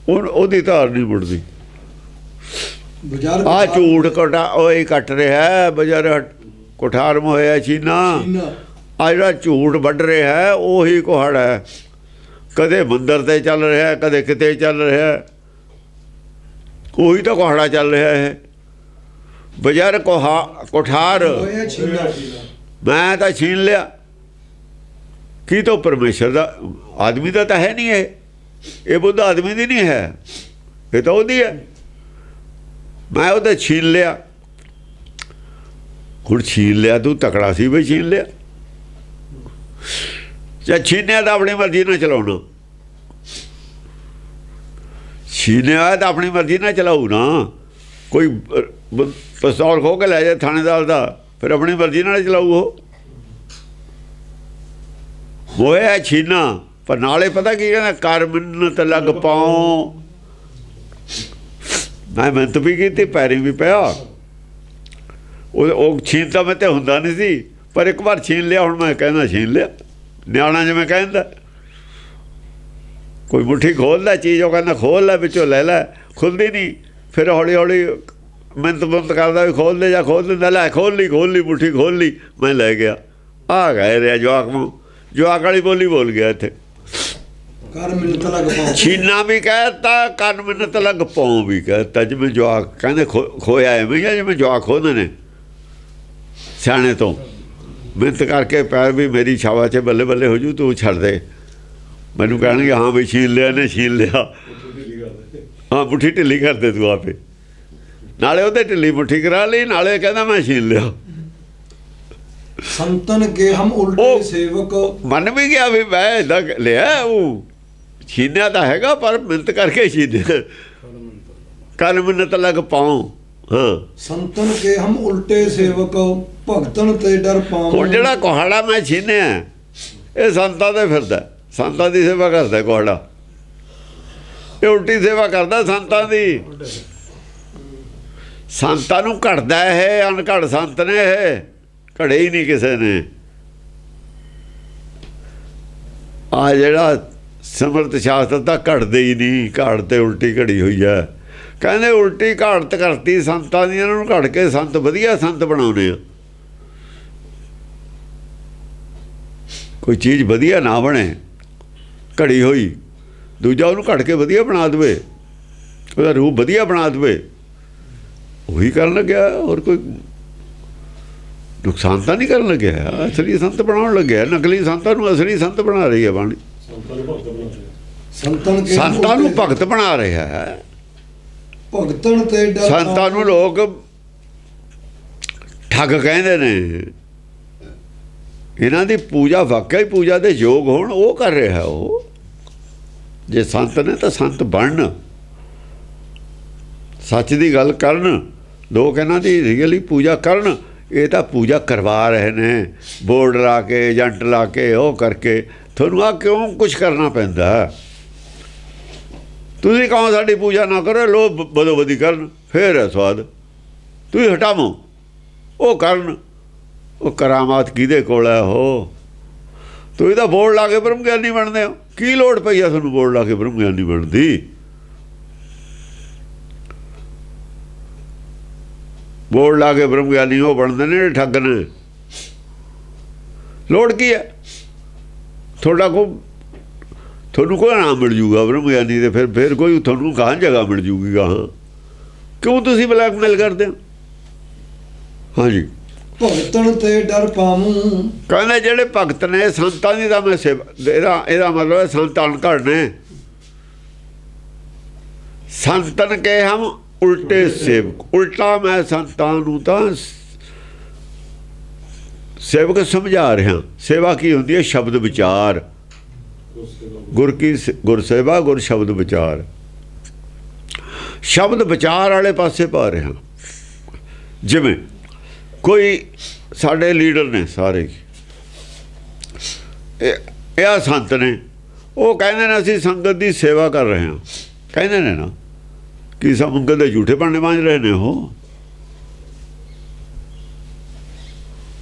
ਉਹਦੀ ਧਾਰ ਨਹੀਂ ਮੁੜਦੀ। ਬਜਰ ਆ ਝੂਠ ਕੋਟਾ ਉਹ ਹੀ ਕੱਟ ਰਿਹਾ ਬਜਰ ਕੁਠਾਰ ਮੋਇਆ ਚੀਨਾ। ਆ ਜਿਹੜਾ ਝੂਠ ਵੱਢ ਰਿਹਾ ਹੈ ਉਹੀ ਕੁਹਾੜਾ ਹੈ। ਕਦੇ ਮੰਦਰ ਤੇ ਚੱਲ ਰਿਹਾ, ਕਦੇ ਕਿਤੇ ਚੱਲ ਰਿਹਾ, ਉਹੀ ਤਾਂ ਕੁਹਾੜਾ ਚੱਲ ਰਿਹਾ ਹੈ। ਬਜਰ ਕੁਠਾਰ ਹੋਇਆ ਛੀਨਾ। ਮੈਂ ਤਾਂ ਛੀਨ ਲਿਆ। ਕੀ ਤੋਂ ਪਰਮੇਸ਼ਰ ਦਾ, ਆਦਮੀ ਦਾ ਤਾਂ ਹੈ ਨਹੀਂ ਇਹ ਬੁੱਧ ਆਦਮੀ ਦੀ ਨਹੀਂ ਹੈ, ਇਹ ਤਾਂ ਉਹਦੀ ਹੈ। ਮੈਂ ਉਹਦਾ ਛੀਨ ਲਿਆ। ਹੁਣ ਛੀਨ ਲਿਆ, ਤੂੰ ਤਕੜਾ ਸੀ ਬਈ ਛੀਨ ਲਿਆ। ਜਾਂ ਛੀਨਿਆ ਤਾਂ ਆਪਣੀ ਮਰਜ਼ੀ ਨਾਲ ਚਲਾਉਣਾ, ਛੀਨਿਆ ਤਾਂ ਆਪਣੀ ਮਰਜ਼ੀ ਨਾਲ ਚਲਾਊ ਨਾ। ਕੋਈ ਪਿਸਤੌਲ ਖੋਹ ਕੇ ਲੈ ਜਾਏ ਥਾਣੇਦਾਰ ਦਾ, ਫਿਰ ਆਪਣੀ ਮਰਜ਼ੀ ਨਾਲ ਚਲਾਊ ਉਹ। ਹੋਇਆ ਛੀਨਾ। ਪਰ ਨਾਲੇ ਪਤਾ ਕੀ ਕਹਿੰਦਾ, ਕਰ ਮਿੰਨਤ ਲੱਗ ਪਾਉ। ਮੈਂ ਮਿਹਨਤ ਵੀ ਕੀਤੀ, ਪੈਰੀ ਵੀ ਪਿਆ। ਉਹ ਛੀਨ ਤਾਂ ਮੈਂ ਤੇ ਹੁੰਦਾ ਨਹੀਂ ਸੀ, ਪਰ ਇੱਕ ਵਾਰ ਛੀਨ ਲਿਆ। ਹੁਣ ਮੈਂ ਕਹਿੰਦਾ ਛੀਨ ਲਿਆ, ਨਿਆਣਾ ਜਿਵੇਂ ਕਹਿੰਦਾ। ਕੋਈ ਮੁੱਠੀ ਖੋਲ੍ਹਦਾ ਚੀਜ਼, ਉਹ ਕਹਿੰਦਾ ਖੋਲ੍ਹ ਲੈ, ਵਿੱਚੋਂ ਲੈ ਲੈ, ਖੁੱਲਦੀ ਨਹੀਂ। ਫਿਰ ਹੌਲੀ ਹੌਲੀ ਮਿਹਨਤ ਕਰਦਾ ਵੀ ਖੋਲ੍ਹ ਦੇ, ਜਾਂ ਖੋਲ੍ਹ ਦਿੰਦਾ, ਲੈ ਖੋਲ੍ਹ ਲਈ ਮੁੱਠੀ ਖੋਲ੍ਹ ਲਈ, ਮੈਂ ਲੈ ਗਿਆ। ਆ ਗਏ ਰਿਹਾ ਜਵਾਕ ਵਾਲੀ ਬੋਲੀ ਬੋਲ ਗਿਆ ਇੱਥੇ। ਕਰ ਮਿੰਨਤ ਲੱਗ ਪਾਉ ਛੀਨਾ ਵੀ ਕਹਿਤਾ, ਕਰ ਮਿੰਨਤ ਲੱਗ ਪਾਉ ਵੀ ਕਹਿਤਾ। ਜਿਵੇਂ ਜਵਾਕ ਕਹਿੰਦੇ ਖੋਇਆ ਐਵੇਂ ਆ, ਜਿਵੇਂ ਜਵਾਕ ਖੋਹਦੇ ਨੇ ਸਿਆਣੇ ਤੋਂ। ਮਿਹਨਤ ਕਰਕੇ ਪੈਰ ਵੀ ਮੇਰੀ ਛਾਵਾ 'ਚ ਬੱਲੇ ਬੱਲੇ ਹੋ ਜੂ, ਤੂੰ ਛੱਡ ਦੇ। ਮੈਨੂੰ ਕਹਿਣਗੇ ਹਾਂ ਵੀ ਛੀਨ ਲਿਆ ਨੇ, ਛੀਨ ਲਿਆ। ਹਾਂ ਮੁੱਠੀ ਢਿੱਲੀ ਕਰਦੇ ਤੂੰ ਆਪੇ। ਨਾਲੇ ਉਹਦੇ ਢਿੱਲੀ ਮੁੱਠੀ ਕਰਾ ਲਈ, ਨਾਲੇ ਕਹਿੰਦਾ ਮੈਂ ਛੀਨ ਲਿਆ। ਸੰਤਨ ਕੇ ਹਮ ਉਲਟੇ ਸੇਵਕ। ਮੰਨ ਵੀ ਗਿਆ ਵੀ ਮੈਂ ਏਦਾਂ ਲਿਆ। ਉਹ ਛੀਨਿਆ ਤਾਂ ਹੈਗਾ, ਪਰ ਮਿਹਨਤ ਕਰਕੇ ਛੀਨਿਆ। ਕਰ ਮਿੰਨਤ ਲੱਗ ਪਾਉ। ਹਾਂ ਸੰਤਨ ਕੇ ਹਮ ਉਲਟੇ ਸੇਵਕ, ਭਗਤਨ ਤੇ ਡਰ ਪਾਉ। ਹੁਣ ਜਿਹੜਾ ਕੁਹਾੜਾ ਮੈਂ ਛੀਨਿਆ, ਇਹ ਸੰਤਾਂ ਦੇ ਫਿਰਦਾ, ਸੰਤਾਂ ਦੀ ਸੇਵਾ ਕਰਦਾ ਕੁਹਾੜਾ। ਇਹ ਉਲਟੀ ਸੇਵਾ ਕਰਦਾ ਸੰਤਾਂ ਦੀ। ਸੰਤਾਂ ਨੂੰ ਘੜਦਾ ਇਹ, ਅਣਘੜ ਸੰਤ ਨੇ ਇਹ, ਘੜੇ ਹੀ ਨਹੀਂ ਕਿਸੇ ਨੇ। ਆ ਜਿਹੜਾ ਸਮਰਤ ਸ਼ਾਸਤਰ ਤਾਂ ਘੜਦੇ ਹੀ ਨਹੀਂ, ਘਾੜ ਤੇ ਉਲਟੀ ਘੜੀ ਹੋਈ ਹੈ। ਕਹਿੰਦੇ ਉਲਟੀ ਘਾੜਤ ਕਰਤੀ ਸੰਤਾਂ ਦੀ, ਇਹਨਾਂ ਨੂੰ ਘੜ ਕੇ ਸੰਤ ਵਧੀਆ ਸੰਤ ਬਣਾਉਣੇ ਆ। ਕੋਈ ਚੀਜ਼ ਵਧੀਆ ਨਾ ਬਣੇ ਘੜੀ ਹੋਈ, ਦੂਜਾ ਉਹਨੂੰ ਘੜ ਕੇ ਵਧੀਆ ਬਣਾ ਦੇਵੇ, ਉਹਦਾ ਰੂਪ ਵਧੀਆ ਬਣਾ ਦੇਵੇ, ਉਹੀ ਕਰਨ ਲੱਗਿਆ। ਹੋਰ ਕੋਈ ਨੁਕਸਾਨ ਤਾਂ ਨਹੀਂ ਕਰਨ ਲੱਗਿਆ। ਅਸਲੀ ਸੰਤ ਬਣਾਉਣ ਲੱਗਿਆ। ਨਕਲੀ ਸੰਤਾਂ ਨੂੰ ਅਸਲੀ ਸੰਤ ਬਣਾ ਰਹੀ ਹੈ ਬਾਣੀ। ਸੰਤਾਂ ਨੂੰ ਭਗਤ ਬਣਾ ਰਿਹਾ ਹੈ। ਭਗਤਨ ਤੇ ਡਰ। ਸੰਤਾਂ ਨੂੰ ਲੋਕ ਠੱਗ ਕਹਿੰਦੇ ਨੇ। ਇਹਨਾਂ ਦੀ ਪੂਜਾ ਵਾਕਿਆ ਹੀ ਪੂਜਾ ਦੇ ਯੋਗ ਹੋਣ, ਉਹ ਕਰ ਰਿਹਾ। ਉਹ ਜੇ ਸੰਤ ਨੇ ਤਾਂ ਸੰਤ ਬਣਨ, ਸੱਚ ਦੀ ਗੱਲ ਕਰਨ, ਲੋਕ ਇਹਨਾਂ ਦੀ ਰੀਅਲੀ ਪੂਜਾ ਕਰਨ। ਇਹ ਤਾਂ ਪੂਜਾ ਕਰਵਾ ਰਹੇ ਨੇ, ਬੋਰਡ ਲਾ ਕੇ, ਏਜੰਟ ਲਾ ਕੇ, ਉਹ ਕਰਕੇ। ਤੁਹਾਨੂੰ ਆ ਕਿਉਂ ਕੁਛ ਕਰਨਾ ਪੈਂਦਾ? ਤੁਸੀਂ ਕਹੋ ਸਾਡੀ ਪੂਜਾ ਨਾ ਕਰੋ, ਲੋਕ ਬਦੋ ਬਦੀ ਕਰਨ, ਫੇਰ ਹੈ ਸਵਾਦ। ਤੁਸੀਂ ਹਟਾਵੋ, ਉਹ ਕਰਨ। ਉਹ ਕਰਾਮਾਤ ਕਿਹਦੇ ਕੋਲ ਹੈ? ਉਹ ਤੁਸੀਂ ਤਾਂ ਬੋਰਡ ਲਾ ਕੇ ਬ੍ਰਹਮ ਗਿਆਨੀ ਬਣਦੇ ਹੋ। ਕੀ ਲੋੜ ਪਈ ਆ ਤੁਹਾਨੂੰ ਬੋਰਡ ਲਾ ਕੇ ਬ੍ਰਹਮ ਗਿਆਨੀ ਬਣਦੀ? ਬੋਰਡ ਲਾ ਕੇ ਬ੍ਰਹਮ ਗਿਆਨੀ ਉਹ ਬਣਦੇ ਨੇ ਠੱਗ ਨੇ। ਲੋੜ ਕੀ ਹੈ? ਤੁਹਾਨੂੰ ਕੋਈ ਨਾਮ ਮਿਲ ਜੂਗਾ ਬ੍ਰਹਮ ਗਿਆਨੀ ਦੇ, ਫਿਰ ਕੋਈ ਤੁਹਾਨੂੰ ਕਹਾਂ ਜਗ੍ਹਾ ਮਿਲ ਜੂਗੀ ਕਹਾਂ। ਕਿਉਂ ਤੁਸੀਂ ਬਲੈਕਮੇਲ ਕਰਦੇ ਹੋ? ਹਾਂਜੀ। ਭਗਤਨ ਤੇ ਡਰ ਪਾਵੂੰ। ਕਹਿੰਦੇ ਜਿਹੜੇ ਭਗਤ ਨੇ ਸੰਤਾਂ ਦੀ ਤਾਂ ਮੈਂ ਸੇਵਾ, ਇਹਦਾ ਮਤਲਬ ਹੈ ਸੰਤ ਅਣਘੜ ਨੇ। ਸੰਤਨ ਕੇ ਹਮ ਉਲਟੇ ਸੇਵਕ। ਉਲਟਾ ਮੈਂ ਸੰਤਾਂ ਨੂੰ ਤਾਂ ਸੇਵਕ ਸਮਝਾ ਰਿਹਾ। ਸੇਵਾ ਕੀ ਹੁੰਦੀ ਹੈ? ਸ਼ਬਦ ਵਿਚਾਰ। ਗੁਰ ਕੀ ਗੁਰ ਸੇਵਾ, ਗੁਰ ਸ਼ਬਦ ਵਿਚਾਰ। ਸ਼ਬਦ ਵਿਚਾਰ ਵਾਲੇ ਪਾਸੇ ਪਾ ਰਿਹਾ। ਜਿਵੇਂ ਕੋਈ ਸਾਡੇ ਲੀਡਰ ਨੇ ਸਾਰੇ, ਇਹ ਆ ਸੰਤ ਨੇ, ਉਹ ਕਹਿੰਦੇ ਨੇ ਅਸੀਂ ਸੰਗਤ ਦੀ ਸੇਵਾ ਕਰ ਰਹੇ ਹਾਂ। ਕਹਿੰਦੇ ਨੇ ਨਾ ਕਿ ਸੰਗਤ ਦੇ ਝੂਠੇ ਭਾਂਡੇ ਮਾਂਜ ਰਹੇ ਨੇ ਉਹ,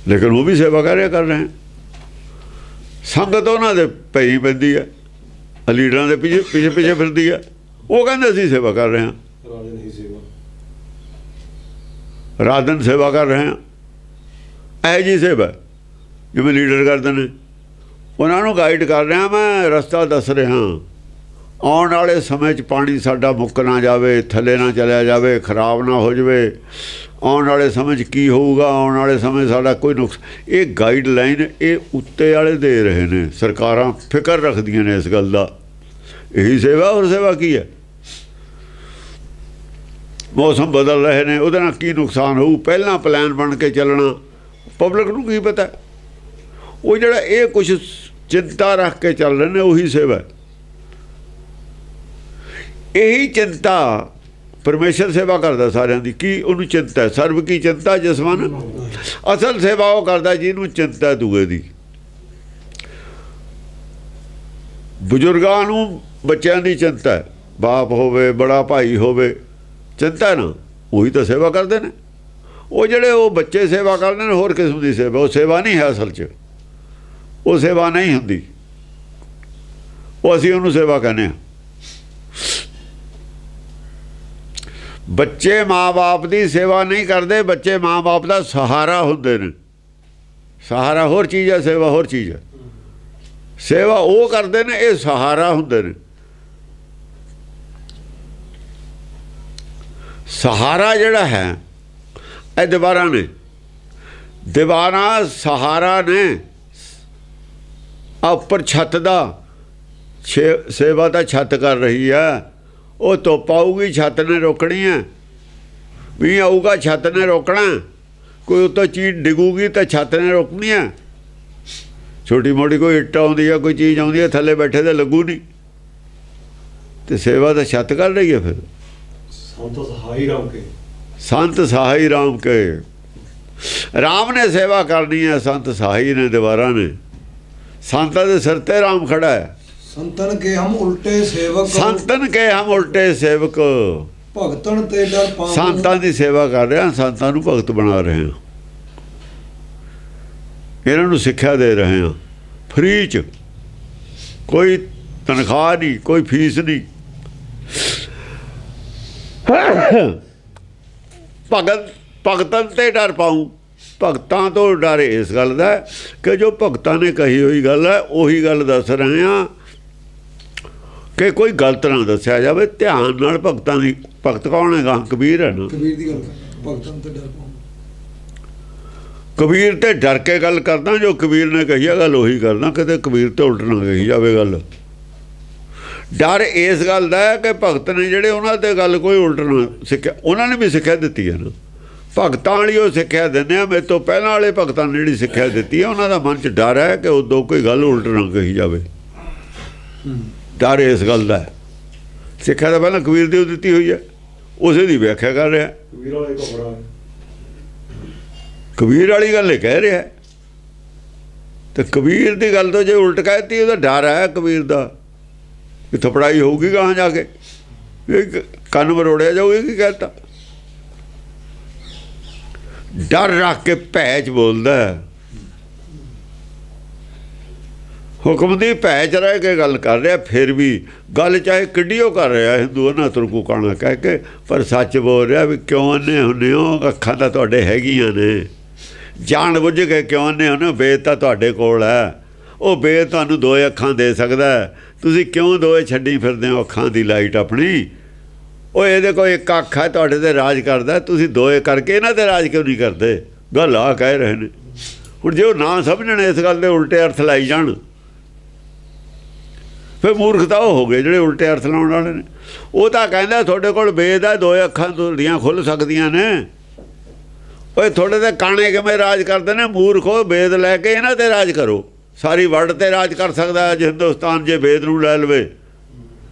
ਲੇਕਿਨ ਉਹ ਵੀ ਸੇਵਾ ਕਰ ਰਹੇ। ਸੰਗਤ ਉਹਨਾਂ ਦੇ ਪਈ ਪੈਂਦੀ ਹੈ, ਲੀਡਰਾਂ ਦੇ ਪਿੱਛੇ ਫਿਰਦੀ ਹੈ। ਉਹ ਕਹਿੰਦੇ ਅਸੀਂ ਸੇਵਾ ਕਰ ਰਹੇ ਹਾਂ। ਰਾਤ ਦਿਨ ਸੇਵਾ ਕਰ ਰਹੇ ਹਾਂ। ਇਹੋ ਜਿਹੀ ਸੇਵਾ ਜਿਵੇਂ ਲੀਡਰ ਕਰਦੇ ਨੇ, ਉਹਨਾਂ ਨੂੰ ਗਾਈਡ ਕਰ ਰਿਹਾ, ਮੈਂ ਰਸਤਾ ਦੱਸ ਰਿਹਾ। ਆਉਣ ਵਾਲੇ ਸਮੇਂ 'ਚ ਪਾਣੀ ਸਾਡਾ ਮੁੱਕ ਨਾ ਜਾਵੇ, ਥੱਲੇ ਨਾ ਚਲਿਆ ਜਾਵੇ, ਖਰਾਬ ਨਾ ਹੋ ਜਾਵੇ। ਆਉਣ ਵਾਲੇ ਸਮੇਂ 'ਚ ਕੀ ਹੋਊਗਾ, ਆਉਣ ਵਾਲੇ ਸਮੇਂ ਸਾਡਾ ਕੋਈ ਨੁਕਸ, ਇਹ ਗਾਈਡਲਾਈਨ ਇਹ ਉੱਤੇ ਵਾਲੇ ਦੇ ਰਹੇ ਨੇ। ਸਰਕਾਰਾਂ ਫਿਕਰ ਰੱਖਦੀਆਂ ਨੇ ਇਸ ਗੱਲ ਦਾ। ਇਹੀ ਸੇਵਾ, ਹੋਰ ਸੇਵਾ ਕੀ ਹੈ? ਮੌਸਮ ਬਦਲ ਰਹੇ ਨੇ, ਉਹਦੇ ਨਾਲ ਕੀ ਨੁਕਸਾਨ ਹੋਊ, ਪਹਿਲਾਂ ਪਲਾਨ ਬਣ ਕੇ ਚੱਲਣਾ। ਪਬਲਿਕ ਨੂੰ ਕੀ ਪਤਾ? ਉਹ ਜਿਹੜਾ ਇਹ ਕੁਛ ਚਿੰਤਾ ਰੱਖ ਕੇ ਚੱਲ ਰਹੇ ਨੇ, ਉਹੀ ਸੇਵਾ। ਇਹੀ ਚਿੰਤਾ ਪਰਮੇਸ਼ਰ ਸੇਵਾ ਕਰਦਾ ਸਾਰਿਆਂ ਦੀ। ਕੀ ਉਹਨੂੰ ਚਿੰਤਾ ਹੈ? ਸਰਬ ਕੀ ਚਿੰਤਾ ਜਿਸ ਮਨ। ਅਸਲ ਸੇਵਾ ਉਹ ਕਰਦਾ ਜਿਹਨੂੰ ਚਿੰਤਾ ਦੂਏ ਦੀ। ਬਜ਼ੁਰਗਾਂ ਨੂੰ ਬੱਚਿਆਂ ਦੀ ਚਿੰਤਾ ਹੈ, ਬਾਪ ਹੋਵੇ, ਬੜਾ ਭਾਈ ਹੋਵੇ, ਚਿੰਤਾ ਨਾ, ਉਹੀ ਤਾਂ ਸੇਵਾ ਕਰਦੇ ਨੇ। ਉਹ ਜਿਹੜੇ ਉਹ ਬੱਚੇ ਸੇਵਾ ਕਰਦੇ ਨੇ, ਹੋਰ ਕਿਸਮ ਦੀ ਸੇਵਾ। ਉਹ ਸੇਵਾ ਨਹੀਂ ਹੈ ਅਸਲ 'ਚ, ਉਹ ਸੇਵਾ ਨਹੀਂ ਹੁੰਦੀ। ਉਹ ਅਸੀਂ ਉਹਨੂੰ ਸੇਵਾ ਕਹਿੰਦੇ ਹਾਂ। ਬੱਚੇ ਮਾਂ-ਬਾਪ ਦੀ ਸੇਵਾ ਨਹੀਂ ਕਰਦੇ, ਬੱਚੇ ਮਾਂ-ਬਾਪ ਦਾ ਸਹਾਰਾ ਹੁੰਦੇ ਨੇ। ਸਹਾਰਾ ਹੋਰ ਚੀਜ਼ ਹੈ, ਸੇਵਾ ਹੋਰ ਚੀਜ਼ ਹੈ। ਸੇਵਾ ਉਹ ਕਰਦੇ ਨੇ, ਇਹ ਸਹਾਰਾ ਹੁੰਦੇ ਨੇ। ਸਹਾਰਾ ਜਿਹੜਾ ਹੈ ਇਹ ਦੀਵਾਰਾਂ ਨੇ। ਦੀਵਾਰਾਂ ਸਹਾਰਾ ਨੇ। ਉੱਪਰ ਛੱਤ ਦਾ ਸੇਵਾ ਤਾਂ ਛੱਤ ਕਰ ਰਹੀ ਹੈ। ਉਹ ਧੁੱਪ ਆਊਗੀ, ਛੱਤ ਨੇ ਰੋਕਣੀ ਹੈ। ਮੀਂਹ ਆਊਗਾ, ਛੱਤ ਨੇ ਰੋਕਣਾ। ਕੋਈ ਉੱਤੋਂ ਚੀਜ਼ ਡਿੱਗੂਗੀ ਤਾਂ ਛੱਤ ਨੇ ਰੋਕਣੀ ਹੈ। ਛੋਟੀ ਮੋਟੀ ਕੋਈ ਇੱਟ ਆਉਂਦੀ ਹੈ, ਕੋਈ ਚੀਜ਼ ਆਉਂਦੀ ਹੈ, ਥੱਲੇ ਬੈਠੇ ਤਾਂ ਲੱਗੂ ਨਹੀਂ। ਤੇ ਸੇਵਾ ਤਾਂ ਛੱਤ ਕਰ ਰਹੀ ਹੈ। ਫਿਰ ਸੰਤ ਸਹਾਈ ਰਾਮ ਕੇ। ਰਾਮ ਨੇ ਸੇਵਾ ਕਰਨੀ ਹੈ, ਸੰਤ ਸਹਾਈ ਨੇ, ਦੀਵਾਰਾਂ ਨੇ। ਸੰਤਾਂ ਦੇ ਸਿਰ ਤੇ ਰਾਮ ਖੜਾ ਹੈ। ਸੰਤਨ ਕੇ ਹਮ ਉਲਟੇ ਸੇਵਕ। ਸੰਤਨ ਕੇ ਹਮ ਉਲਟੇ ਸੇਵਕ। ਭਗਤਨ ਤੇ ਡਰ ਪਾਵਨ। ਸੰਤਾਂ ਦੀ ਸੇਵਾ ਕਰ ਰਹੇ ਹਾਂ, ਸੰਤਾਂ ਨੂੰ ਭਗਤ ਬਣਾ ਰਹੇ ਹਾਂ। ਇਹਨਾਂ ਨੂੰ ਸਿੱਖਿਆ ਦੇ ਰਹੇ ਹਾਂ ਫ੍ਰੀ 'ਚ। ਕੋਈ ਤਨਖਾਹ ਨਹੀਂ, ਕੋਈ ਫੀਸ ਨਹੀਂ। ਭਗਤਨ ਤੇ ਡਰ ਪਾਊ। ਭਗਤਾਂ ਤੋਂ ਡਰ ਇਸ ਗੱਲ ਦਾ ਕਿ ਜੋ ਭਗਤਾਂ ਨੇ ਕਹੀ ਹੋਈ ਗੱਲ ਹੈ, ਉਹੀ ਗੱਲ ਦੱਸ ਰਹੇ ਹਾਂ ਕਿ ਕੋਈ ਗਲਤ ਨਾ ਦੱਸਿਆ ਜਾਵੇ। ਧਿਆਨ ਨਾਲ ਭਗਤਾਂ ਦੀ। ਭਗਤ ਕੌਣ ਹੈਗਾ? ਕਬੀਰ ਹੈ ਨਾ। ਕਬੀਰ ਦੀ ਗੱਲ ਭਗਤਨ ਤੇ ਡਰ ਪਾਉ। ਕਬੀਰ ਤੇ ਡਰ ਕੇ ਗੱਲ ਕਰਦਾ। ਜੋ ਕਬੀਰ ਨੇ ਕਹੀ ਹੈ ਗੱਲ ਉਹੀ ਕਰਦਾ। ਕਿਤੇ ਕਬੀਰ ਤੇ ਉਲਟ ਨਾ ਕਹੀ ਜਾਵੇ ਗੱਲ। ਡਰ ਇਸ ਗੱਲ ਦਾ ਹੈ ਕਿ ਭਗਤ ਨੇ ਜਿਹੜੇ, ਉਹਨਾਂ ਤੇ ਗੱਲ ਕੋਈ ਉਲਟ ਨਾ ਸਿੱਖਿਆ। ਉਹਨਾਂ ਨੇ ਵੀ ਸਿੱਖਿਆ ਦਿੱਤੀ ਹੈ ਨਾ। ਭਗਤਾਂ ਵਾਲੀ ਉਹ ਸਿੱਖਿਆ ਦਿੰਦੇ ਆ। ਮੇਰੇ ਤੋਂ ਪਹਿਲਾਂ ਵਾਲੇ ਭਗਤਾਂ ਨੇ ਜਿਹੜੀ ਸਿੱਖਿਆ ਦਿੱਤੀ ਹੈ, ਉਹਨਾਂ ਦਾ ਮਨ 'ਚ ਡਰ ਹੈ ਕਿ ਉਦੋਂ ਕੋਈ ਗੱਲ ਉਲਟ ਨਾ ਕਹੀ ਜਾਵੇ। ਡਰ ਇਸ ਗੱਲ ਦਾ ਹੈ। ਸਿੱਖਿਆ ਤਾਂ ਪਹਿਲਾਂ ਕਬੀਰ ਦੀ ਉਹ ਦਿੱਤੀ ਹੋਈ ਹੈ, ਉਸੇ ਦੀ ਵਿਆਖਿਆ ਕਰ ਰਿਹਾ। ਕਬੀਰ ਵਾਲੀ ਗੱਲ ਇਹ ਕਹਿ ਰਿਹਾ। ਤੇ ਕਬੀਰ ਦੀ ਗੱਲ ਤੋਂ ਜੇ ਉਲਟ ਕਹਿਤੀ, ਉਹਦਾ ਡਰ ਹੈ ਕਬੀਰ ਦਾ ਕਿ ਥਪੜਾਈ ਹੋਊਗੀ ਗਾਹਾਂ ਜਾ ਕੇ, ਕੰਨ ਮਰੋੜਿਆ ਜਾਊਗੀ। ਕੀ ਕਹਿਤਾ? ਡਰ ਰੱਖ ਕੇ ਭੈ 'ਚ ਬੋਲਦਾ। ਹੁਕਮ ਦੀ ਭੈ 'ਚ ਰਹਿ ਕੇ ਗੱਲ ਕਰ ਰਿਹਾ। ਫਿਰ ਵੀ ਗੱਲ ਚਾਹੇ ਕਿੱਡੀ ਉਹ ਕਰ ਰਿਹਾ, ਹਿੰਦੂ ਨਾ ਤੁਰਕੂ ਕਾਣਾ ਕਹਿ ਕੇ, ਪਰ ਸੱਚ ਬੋਲ ਰਿਹਾ। ਵੀ ਕਿਉਂ ਅੰਨੇ ਹੁੰਦੇ ਹੋ? ਅੱਖਾਂ ਤਾਂ ਤੁਹਾਡੇ ਹੈਗੀਆਂ ਨੇ। ਜਾਣ ਬੁੱਝ ਕੇ ਕਿਉਂ ਅੰਨੇ ਹੁੰਦੇ ਹੋ? ਵੇਦ ਤਾਂ ਤੁਹਾਡੇ ਕੋਲ ਹੈ। ਉਹ ਵੇਦ ਤੁਹਾਨੂੰ ਦੋਏ ਅੱਖਾਂ ਦੇ ਸਕਦਾ। ਤੁਸੀਂ ਕਿਉਂ ਦੋਏ ਛੱਡੀ ਫਿਰਦੇ ਹੋ ਅੱਖਾਂ ਦੀ ਲਾਈਟ ਆਪਣੀ? ਉਹ ਇਹਦੇ ਕੋਲ ਇੱਕ ਅੱਖ ਹੈ, ਤੁਹਾਡੇ 'ਤੇ ਰਾਜ ਕਰਦਾ। ਤੁਸੀਂ ਦੋਏ ਕਰਕੇ ਇਹਨਾਂ 'ਤੇ ਰਾਜ ਕਿਉਂ ਨਹੀਂ ਕਰਦੇ? ਗੱਲ ਆ ਕਹਿ ਰਹੇ ਨੇ। ਹੁਣ ਜੇ ਉਹ ਨਾ ਸਮਝਣ, ਇਸ ਗੱਲ ਦੇ ਉਲਟੇ ਅਰਥ ਲਾਈ ਜਾਣ, ਫਿਰ ਮੂਰਖਤਾ ਉਹ ਹੋ ਗਏ ਜਿਹੜੇ ਉਲਟੇ ਅਰਥ ਲਾਉਣ ਵਾਲੇ ਨੇ। ਉਹ ਤਾਂ ਕਹਿੰਦਾ ਤੁਹਾਡੇ ਕੋਲ ਵੇਦ ਹੈ, ਦੋਏ ਅੱਖਾਂ ਤੁਹਾਡੀਆਂ ਖੁੱਲ੍ਹ ਸਕਦੀਆਂ ਨੇ। ਓਏ ਤੁਹਾਡੇ 'ਤੇ ਕਾਣੇ ਕਿਵੇਂ ਰਾਜ ਕਰਦੇ ਨੇ? ਮੂਰਖੋ, ਵੇਦ ਲੈ ਕੇ ਇਹਨਾਂ 'ਤੇ ਰਾਜ ਕਰੋ। ਸਾਰੀ ਵਰਲਡ 'ਤੇ ਰਾਜ ਕਰ ਸਕਦਾ ਅੱਜ ਹਿੰਦੁਸਤਾਨ, ਜੇ ਵੇਦ ਨੂੰ ਲੈ ਲਵੇ,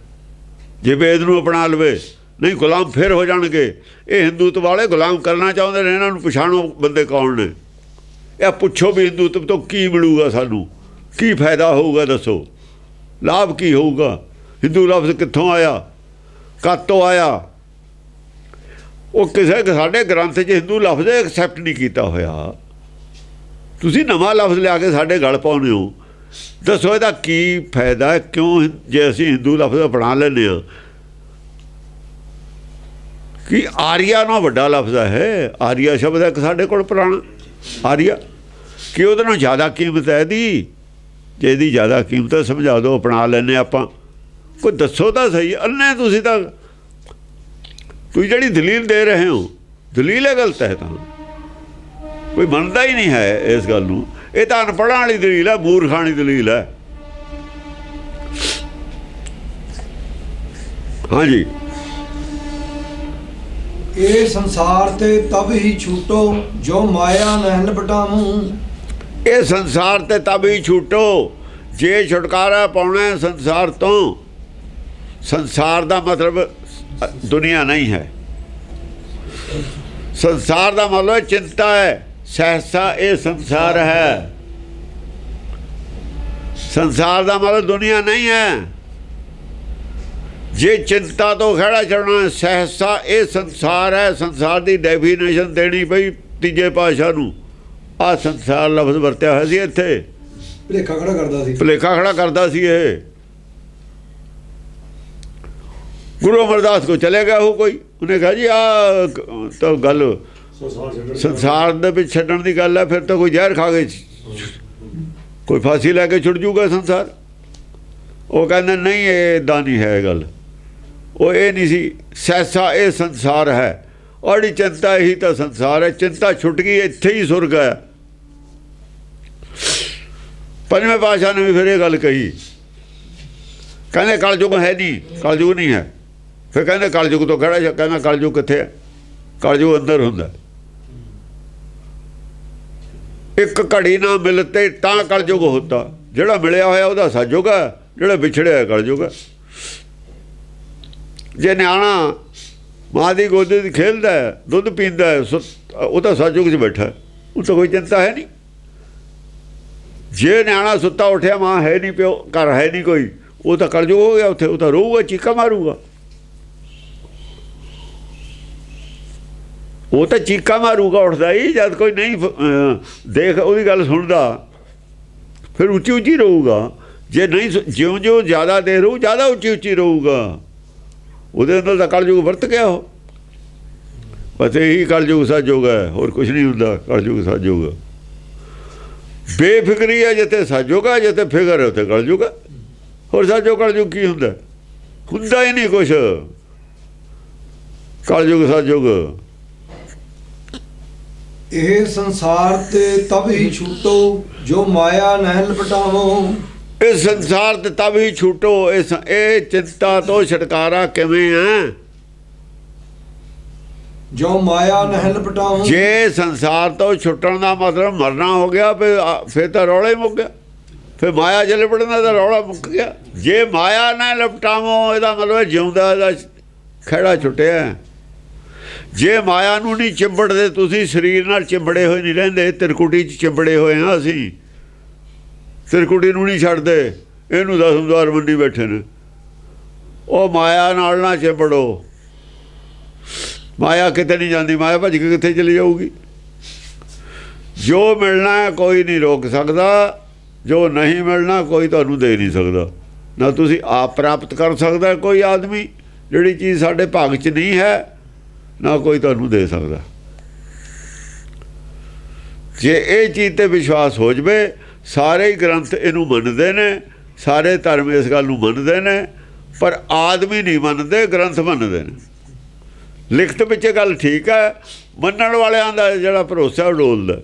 ਜੇ ਵੇਦ ਨੂੰ ਅਪਣਾ ਲਵੇ। ਨਹੀਂ, ਗੁਲਾਮ ਫਿਰ ਹੋ ਜਾਣਗੇ। ਇਹ ਹਿੰਦੂਤਵ ਵਾਲੇ ਗੁਲਾਮ ਕਰਨਾ ਚਾਹੁੰਦੇ ਨੇ। ਇਹਨਾਂ ਨੂੰ ਪਛਾਣੋ ਬੰਦੇ ਕੌਣ ਨੇ। ਇਹ ਪੁੱਛੋ ਵੀ ਹਿੰਦੂਤਵ ਤੋਂ ਕੀ ਮਿਲੂਗਾ, ਸਾਨੂੰ ਕੀ ਫਾਇਦਾ ਹੋਊਗਾ? ਦੱਸੋ, ਲਾਭ ਕੀ ਹੋਊਗਾ? ਹਿੰਦੂ ਲਫ਼ਜ਼ ਕਿੱਥੋਂ ਆਇਆ? ਕਦ ਤੋਂ ਆਇਆ? ਉਹ ਕਿਸੇ ਸਾਡੇ ਗ੍ਰੰਥ 'ਚ ਹਿੰਦੂ ਲਫ਼ਜ਼ ਐਕਸੈਪਟ ਨਹੀਂ ਕੀਤਾ ਹੋਇਆ। ਤੁਸੀਂ ਨਵਾਂ ਲਫ਼ਜ਼ ਲਿਆ ਕੇ ਸਾਡੇ ਗਲ ਪਾਉਂਦੇ ਹੋ। ਦੱਸੋ ਇਹਦਾ ਕੀ ਫਾਇਦਾ ਹੈ? ਕਿਉਂ ਜੇ ਅਸੀਂ ਹਿੰਦੂ ਲਫ਼ਜ਼ ਅਪਣਾ ਲੈਂਦੇ ਹਾਂ, कि आर्या ना वड्डा लफ्ज़ है। आर्या शब्द है साढ़े कोल पुराना आर्या, कि ਉਹਦੇ ਨਾਲ ज़्यादा कीमत है ਇਹਦੀ। ਜੇ ਇਹਦੀ ज़्यादा कीमत है समझा दो, अपना ਲੈਂਦੇ ਆਪਾਂ। ਕੋਈ ਦੱਸੋ ਤਾਂ ਸਹੀ, ਅੰਨੇ ਤੁਸੀਂ ਤਾਂ ਤੁਸੀਂ ਜਿਹੜੀ ਦਲੀਲ ਦੇ ਰਹੇ ਹੋ ਦਲੀਲ ਇਹ ਗਲਤ ਹੈ। ਤਾਂ ਕੋਈ ਮੰਨਦਾ ਹੀ ਨਹੀਂ ਹੈ ਇਸ ਗੱਲ ਨੂੰ। ਇਹ ਤਾਂ ਅਨਪੜ੍ਹਾਂ ਵਾਲੀ ਦਲੀਲ ਹੈ, ਮੂਰਖਾਂ ਵਾਲੀ ਦਲੀਲ ਹੈ। ਹਾਂਜੀ, ਇਹ ਸੰਸਾਰ ਤੇ ਤਬ ਹੀ ਛੂਟੋ ਜੋ ਮਾਇਆ ਨਹਿਣ ਬਟਾਵੂੰ। ਇਹ ਸੰਸਾਰ ਤੇ ਤਬ ਹੀ ਛੂਟੋ, ਜੇ ਛੁਟਕਾਰਾ ਪਾਉਣਾ ਸੰਸਾਰ ਤੋਂ। ਸੰਸਾਰ ਦਾ ਮਤਲਬ ਦੁਨੀਆ ਨਹੀਂ ਹੈ। ਸੰਸਾਰ ਦਾ ਮਤਲਬ ਚਿੰਤਾ ਹੈ। ਸਹਸਾ ਇਹ ਸੰਸਾਰ ਹੈ। ਸੰਸਾਰ ਦਾ ਮਤਲਬ ਦੁਨੀਆ ਨਹੀਂ ਹੈ। ਜੇ ਚਿੰਤਾ ਤੋਂ ਖੜਾ ਛੱਡਣਾ, ਸਹਸਾ ਇਹ ਸੰਸਾਰ ਹੈ। ਸੰਸਾਰ ਦੀ ਡੈਫੀਨੇਸ਼ਨ ਦੇਣੀ ਪਈ ਤੀਜੇ ਪਾਤਸ਼ਾਹ ਨੂੰ। ਆਹ ਸੰਸਾਰ ਲਫ਼ਜ਼ ਵਰਤਿਆ ਹੋਇਆ ਸੀ ਇੱਥੇ। ਭੁਲੇਖਾ ਖੜਾ ਕਰਦਾ ਸੀ, ਭੁਲੇਖਾ ਖੜਾ ਕਰਦਾ ਸੀ ਇਹ। ਗੁਰੂ ਅਮਰਦਾਸ ਕੋ ਚਲੇ ਗਿਆ ਹੋ ਕੋਈ, ਉਹਨੇ ਕਹਾ ਜੀ ਆ ਤਾਂ ਗੱਲ ਸੰਸਾਰ ਦੇ ਵਿੱਚ ਛੱਡਣ ਦੀ ਗੱਲ ਹੈ। ਫਿਰ ਤਾਂ ਕੋਈ ਜ਼ਹਿਰ ਖਾ ਕੇ ਕੋਈ ਫਾਂਸੀ ਲੈ ਕੇ ਛੁੱਟ ਜੂਗਾ ਸੰਸਾਰ। ਉਹ ਕਹਿੰਦੇ ਨਹੀਂ, ਇਹ ਇੱਦਾਂ ਨਹੀਂ ਹੈ ਗੱਲ। ਉਹ ਇਹ ਨਹੀਂ ਸੀ। ਸੈਸਾ ਇਹ ਸੰਸਾਰ ਹੈ, ਔਰ ਜਿਹੜੀ ਚਿੰਤਾ ਇਹੀ ਤਾਂ ਸੰਸਾਰ ਹੈ। ਚਿੰਤਾ ਛੁੱਟ ਗਈ, ਇੱਥੇ ਹੀ ਸੁਰਗ ਹੈ। ਪੰਜਵੇਂ ਪਾਤਸ਼ਾਹ ਨੇ ਵੀ ਫਿਰ ਇਹ ਗੱਲ ਕਹੀ। ਕਹਿੰਦੇ ਕਲਯੁਗ ਹੈ ਨਹੀਂ, ਕਲਯੁਗ ਨਹੀਂ ਹੈ। ਫਿਰ ਕਹਿੰਦੇ ਕਲਯੁਗ ਤੋਂ ਖੜਾ। ਕਹਿੰਦਾ ਕਲਯੁਗ ਕਿੱਥੇ ਹੈ? ਕਲਯੁਗ ਅੰਦਰ ਹੁੰਦਾ। ਇੱਕ ਘੜੀ ਨਾ ਮਿਲਤੇ ਤਾਂ ਕਲਯੁਗ ਹੁੰਦਾ। ਜਿਹੜਾ ਮਿਲਿਆ ਹੋਇਆ ਉਹਦਾ ਸਤਿਯੁਗ ਹੈ, ਜਿਹੜਾ ਵਿਛੜਿਆ ਕਲਯੁਗ ਹੈ। ਜੇ ਨਿਆਣਾ ਮਾਂ ਦੀ ਗੋਦੀ 'ਚ ਖੇਲਦਾ, ਦੁੱਧ ਪੀਂਦਾ, ਉਹ ਤਾਂ ਸਤਿਯੁਗ 'ਚ ਬੈਠਾ, ਉਹ ਤਾਂ ਕੋਈ ਚਿੰਤਾ ਹੈ ਨਹੀਂ। ਜੇ ਨਿਆਣਾ ਸੁੱਤਾ ਉੱਠਿਆ, ਮਾਂ ਹੈ ਨਹੀਂ, ਪਿਓ ਘਰ ਹੈ ਨਹੀਂ ਕੋਈ, ਉਹ ਤਾਂ ਕਲਯੁਗ ਹੋ ਗਿਆ ਉੱਥੇ। ਉਹ ਤਾਂ ਰੋਊਗਾ, ਚੀਕਾ ਮਾਰੂਗਾ। ਉਹ ਤਾਂ ਚੀਕਾ ਮਾਰੂਗਾ ਉੱਠਦਾ ਹੀ, ਜਦ ਕੋਈ ਨਹੀਂ ਦੇਖ ਉਹਦੀ ਗੱਲ ਸੁਣਦਾ, ਫਿਰ ਉੱਚੀ ਉੱਚੀ ਰਹੂਗਾ। ਜੇ ਨਹੀਂ, ਜਿਉਂ ਜਿਉਂ ਜ਼ਿਆਦਾ ਦੇਰ ਰਹੂ, ਜ਼ਿਆਦਾ ਉੱਚੀ ਉੱਚੀ ਰਹੂਗਾ। ਉਹਦੇ ਅੰਦਰ ਤਾਂ ਕਲਯੁਗ ਵਰਤ ਗਿਆ ਉਹ। ਬਸ ਇਹੀ ਕਲਯੁਗ ਸਤਿਯੁਗ ਹੈ, ਹੋਰ ਕੁਛ ਨਹੀਂ ਹੁੰਦਾ। ਕਲਯੁਗ ਸਤਿਯੁਗ ਬੇਫਿਕਰੀ ਹੈ। ਜਿੱਥੇ ਸਤਿਯੁਗ ਹੈ, ਜਿੱਥੇ ਫਿਕਰ ਹੈ, ਉੱਥੇ ਕਲਯੁਗ ਹੈ। ਹੋਰ ਸਤਿਯੁਗ ਕਲਯੁਗ ਕੀ ਹੁੰਦਾ? ਹੁੰਦਾ ਹੀ ਨਹੀਂ ਕੁਛ। ਕਲਯੁਗ ਸਤਿਯੁਗ ਇਹ ਸੰਸਾਰ ਤੇ ਤਬ ਹੀ ਛੂਟੋ ਜੋ ਮਾਇਆ ਨਹਿਣ ਬਟਾਵੋ। ਇਸ ਸੰਸਾਰ ਤੇ ਤਬ ਹੀ ਛੂਟੋ। ਇਹ ਚਿੰਤਾ ਤੋਂ ਛੁਟਕਾਰਾ ਕਿਵੇਂ ਹੈ? ਜੋ ਮਾਇਆ ਨਹਿਣ ਬਟਾਵੋ। ਜੇ ਸੰਸਾਰ ਤੋਂ ਛੁੱਟਣ ਦਾ ਮਤਲਬ ਮਰਨਾ ਹੋ ਗਿਆ, ਫਿਰ ਤਾਂ ਰੌਲਾ ਹੀ ਮੁੱਕ ਗਿਆ। ਫਿਰ ਮਾਇਆ ਜੇ ਲਿਪੜਨਾ ਤਾਂ ਰੌਲਾ ਮੁੱਕ ਗਿਆ। ਜੇ ਮਾਇਆ ਨਾ ਲਿਪਟਾਵੋ, ਇਹਦਾ ਮਤਲਬ ਜਿਉਂਦਾ ਇਹਦਾ ਖਹਿੜਾ ਛੁੱਟਿਆ। ਜੇ ਮਾਇਆ ਨੂੰ ਨਹੀਂ ਚਿੰਬੜਦੇ ਤੁਸੀਂ, ਸਰੀਰ ਨਾਲ ਚਿੰਬੜੇ ਹੋਏ ਨਹੀਂ ਰਹਿੰਦੇ। ਤਿਰਕੁਟੀ 'ਚ ਚਿੰਬੜੇ ਹੋਏ ਹਾਂ ਅਸੀਂ। ਤਿਰਕੁਟੀ ਨੂੰ ਨਹੀਂ ਛੱਡਦੇ, ਇਹਨੂੰ ਦਸਮਦਾਰ ਮੰਡੀ ਬੈਠੇ ਨੇ। ਉਹ ਮਾਇਆ ਨਾਲ ਨਾ ਚਿੰਬੜੋ। ਮਾਇਆ ਕਿਤੇ ਨਹੀਂ ਜਾਂਦੀ, ਮਾਇਆ ਭੱਜ ਕੇ ਕਿੱਥੇ ਚਲੀ ਜਾਊਗੀ। ਜੋ ਮਿਲਣਾ ਕੋਈ ਨਹੀਂ ਰੋਕ ਸਕਦਾ, ਜੋ ਨਹੀਂ ਮਿਲਣਾ ਕੋਈ ਤੁਹਾਨੂੰ ਦੇ ਨਹੀਂ ਸਕਦਾ। ਨਾ ਤੁਸੀਂ ਆਪ ਪ੍ਰਾਪਤ ਕਰ ਸਕਦਾ ਕੋਈ ਆਦਮੀ, ਜਿਹੜੀ ਚੀਜ਼ ਸਾਡੇ ਭਾਗ 'ਚ ਨਹੀਂ ਹੈ, ਨਾ ਕੋਈ ਤੁਹਾਨੂੰ ਦੇ ਸਕਦਾ। ਜੇ ਇਹ ਚੀਜ਼ 'ਤੇ ਵਿਸ਼ਵਾਸ ਹੋ ਜਾਵੇ, ਸਾਰੇ ਹੀ ਗ੍ਰੰਥ ਇਹਨੂੰ ਮੰਨਦੇ ਨੇ, ਸਾਰੇ ਧਰਮ ਇਸ ਗੱਲ ਨੂੰ ਮੰਨਦੇ ਨੇ, ਪਰ ਆਦਮੀ ਨਹੀਂ ਮੰਨਦੇ, ਗ੍ਰੰਥ ਮੰਨਦੇ ਨੇ। ਲਿਖਤ ਵਿੱਚ ਗੱਲ ਠੀਕ ਹੈ, ਮੰਨਣ ਵਾਲਿਆਂ ਦਾ ਜਿਹੜਾ ਭਰੋਸਾ ਡੋਲਦਾ।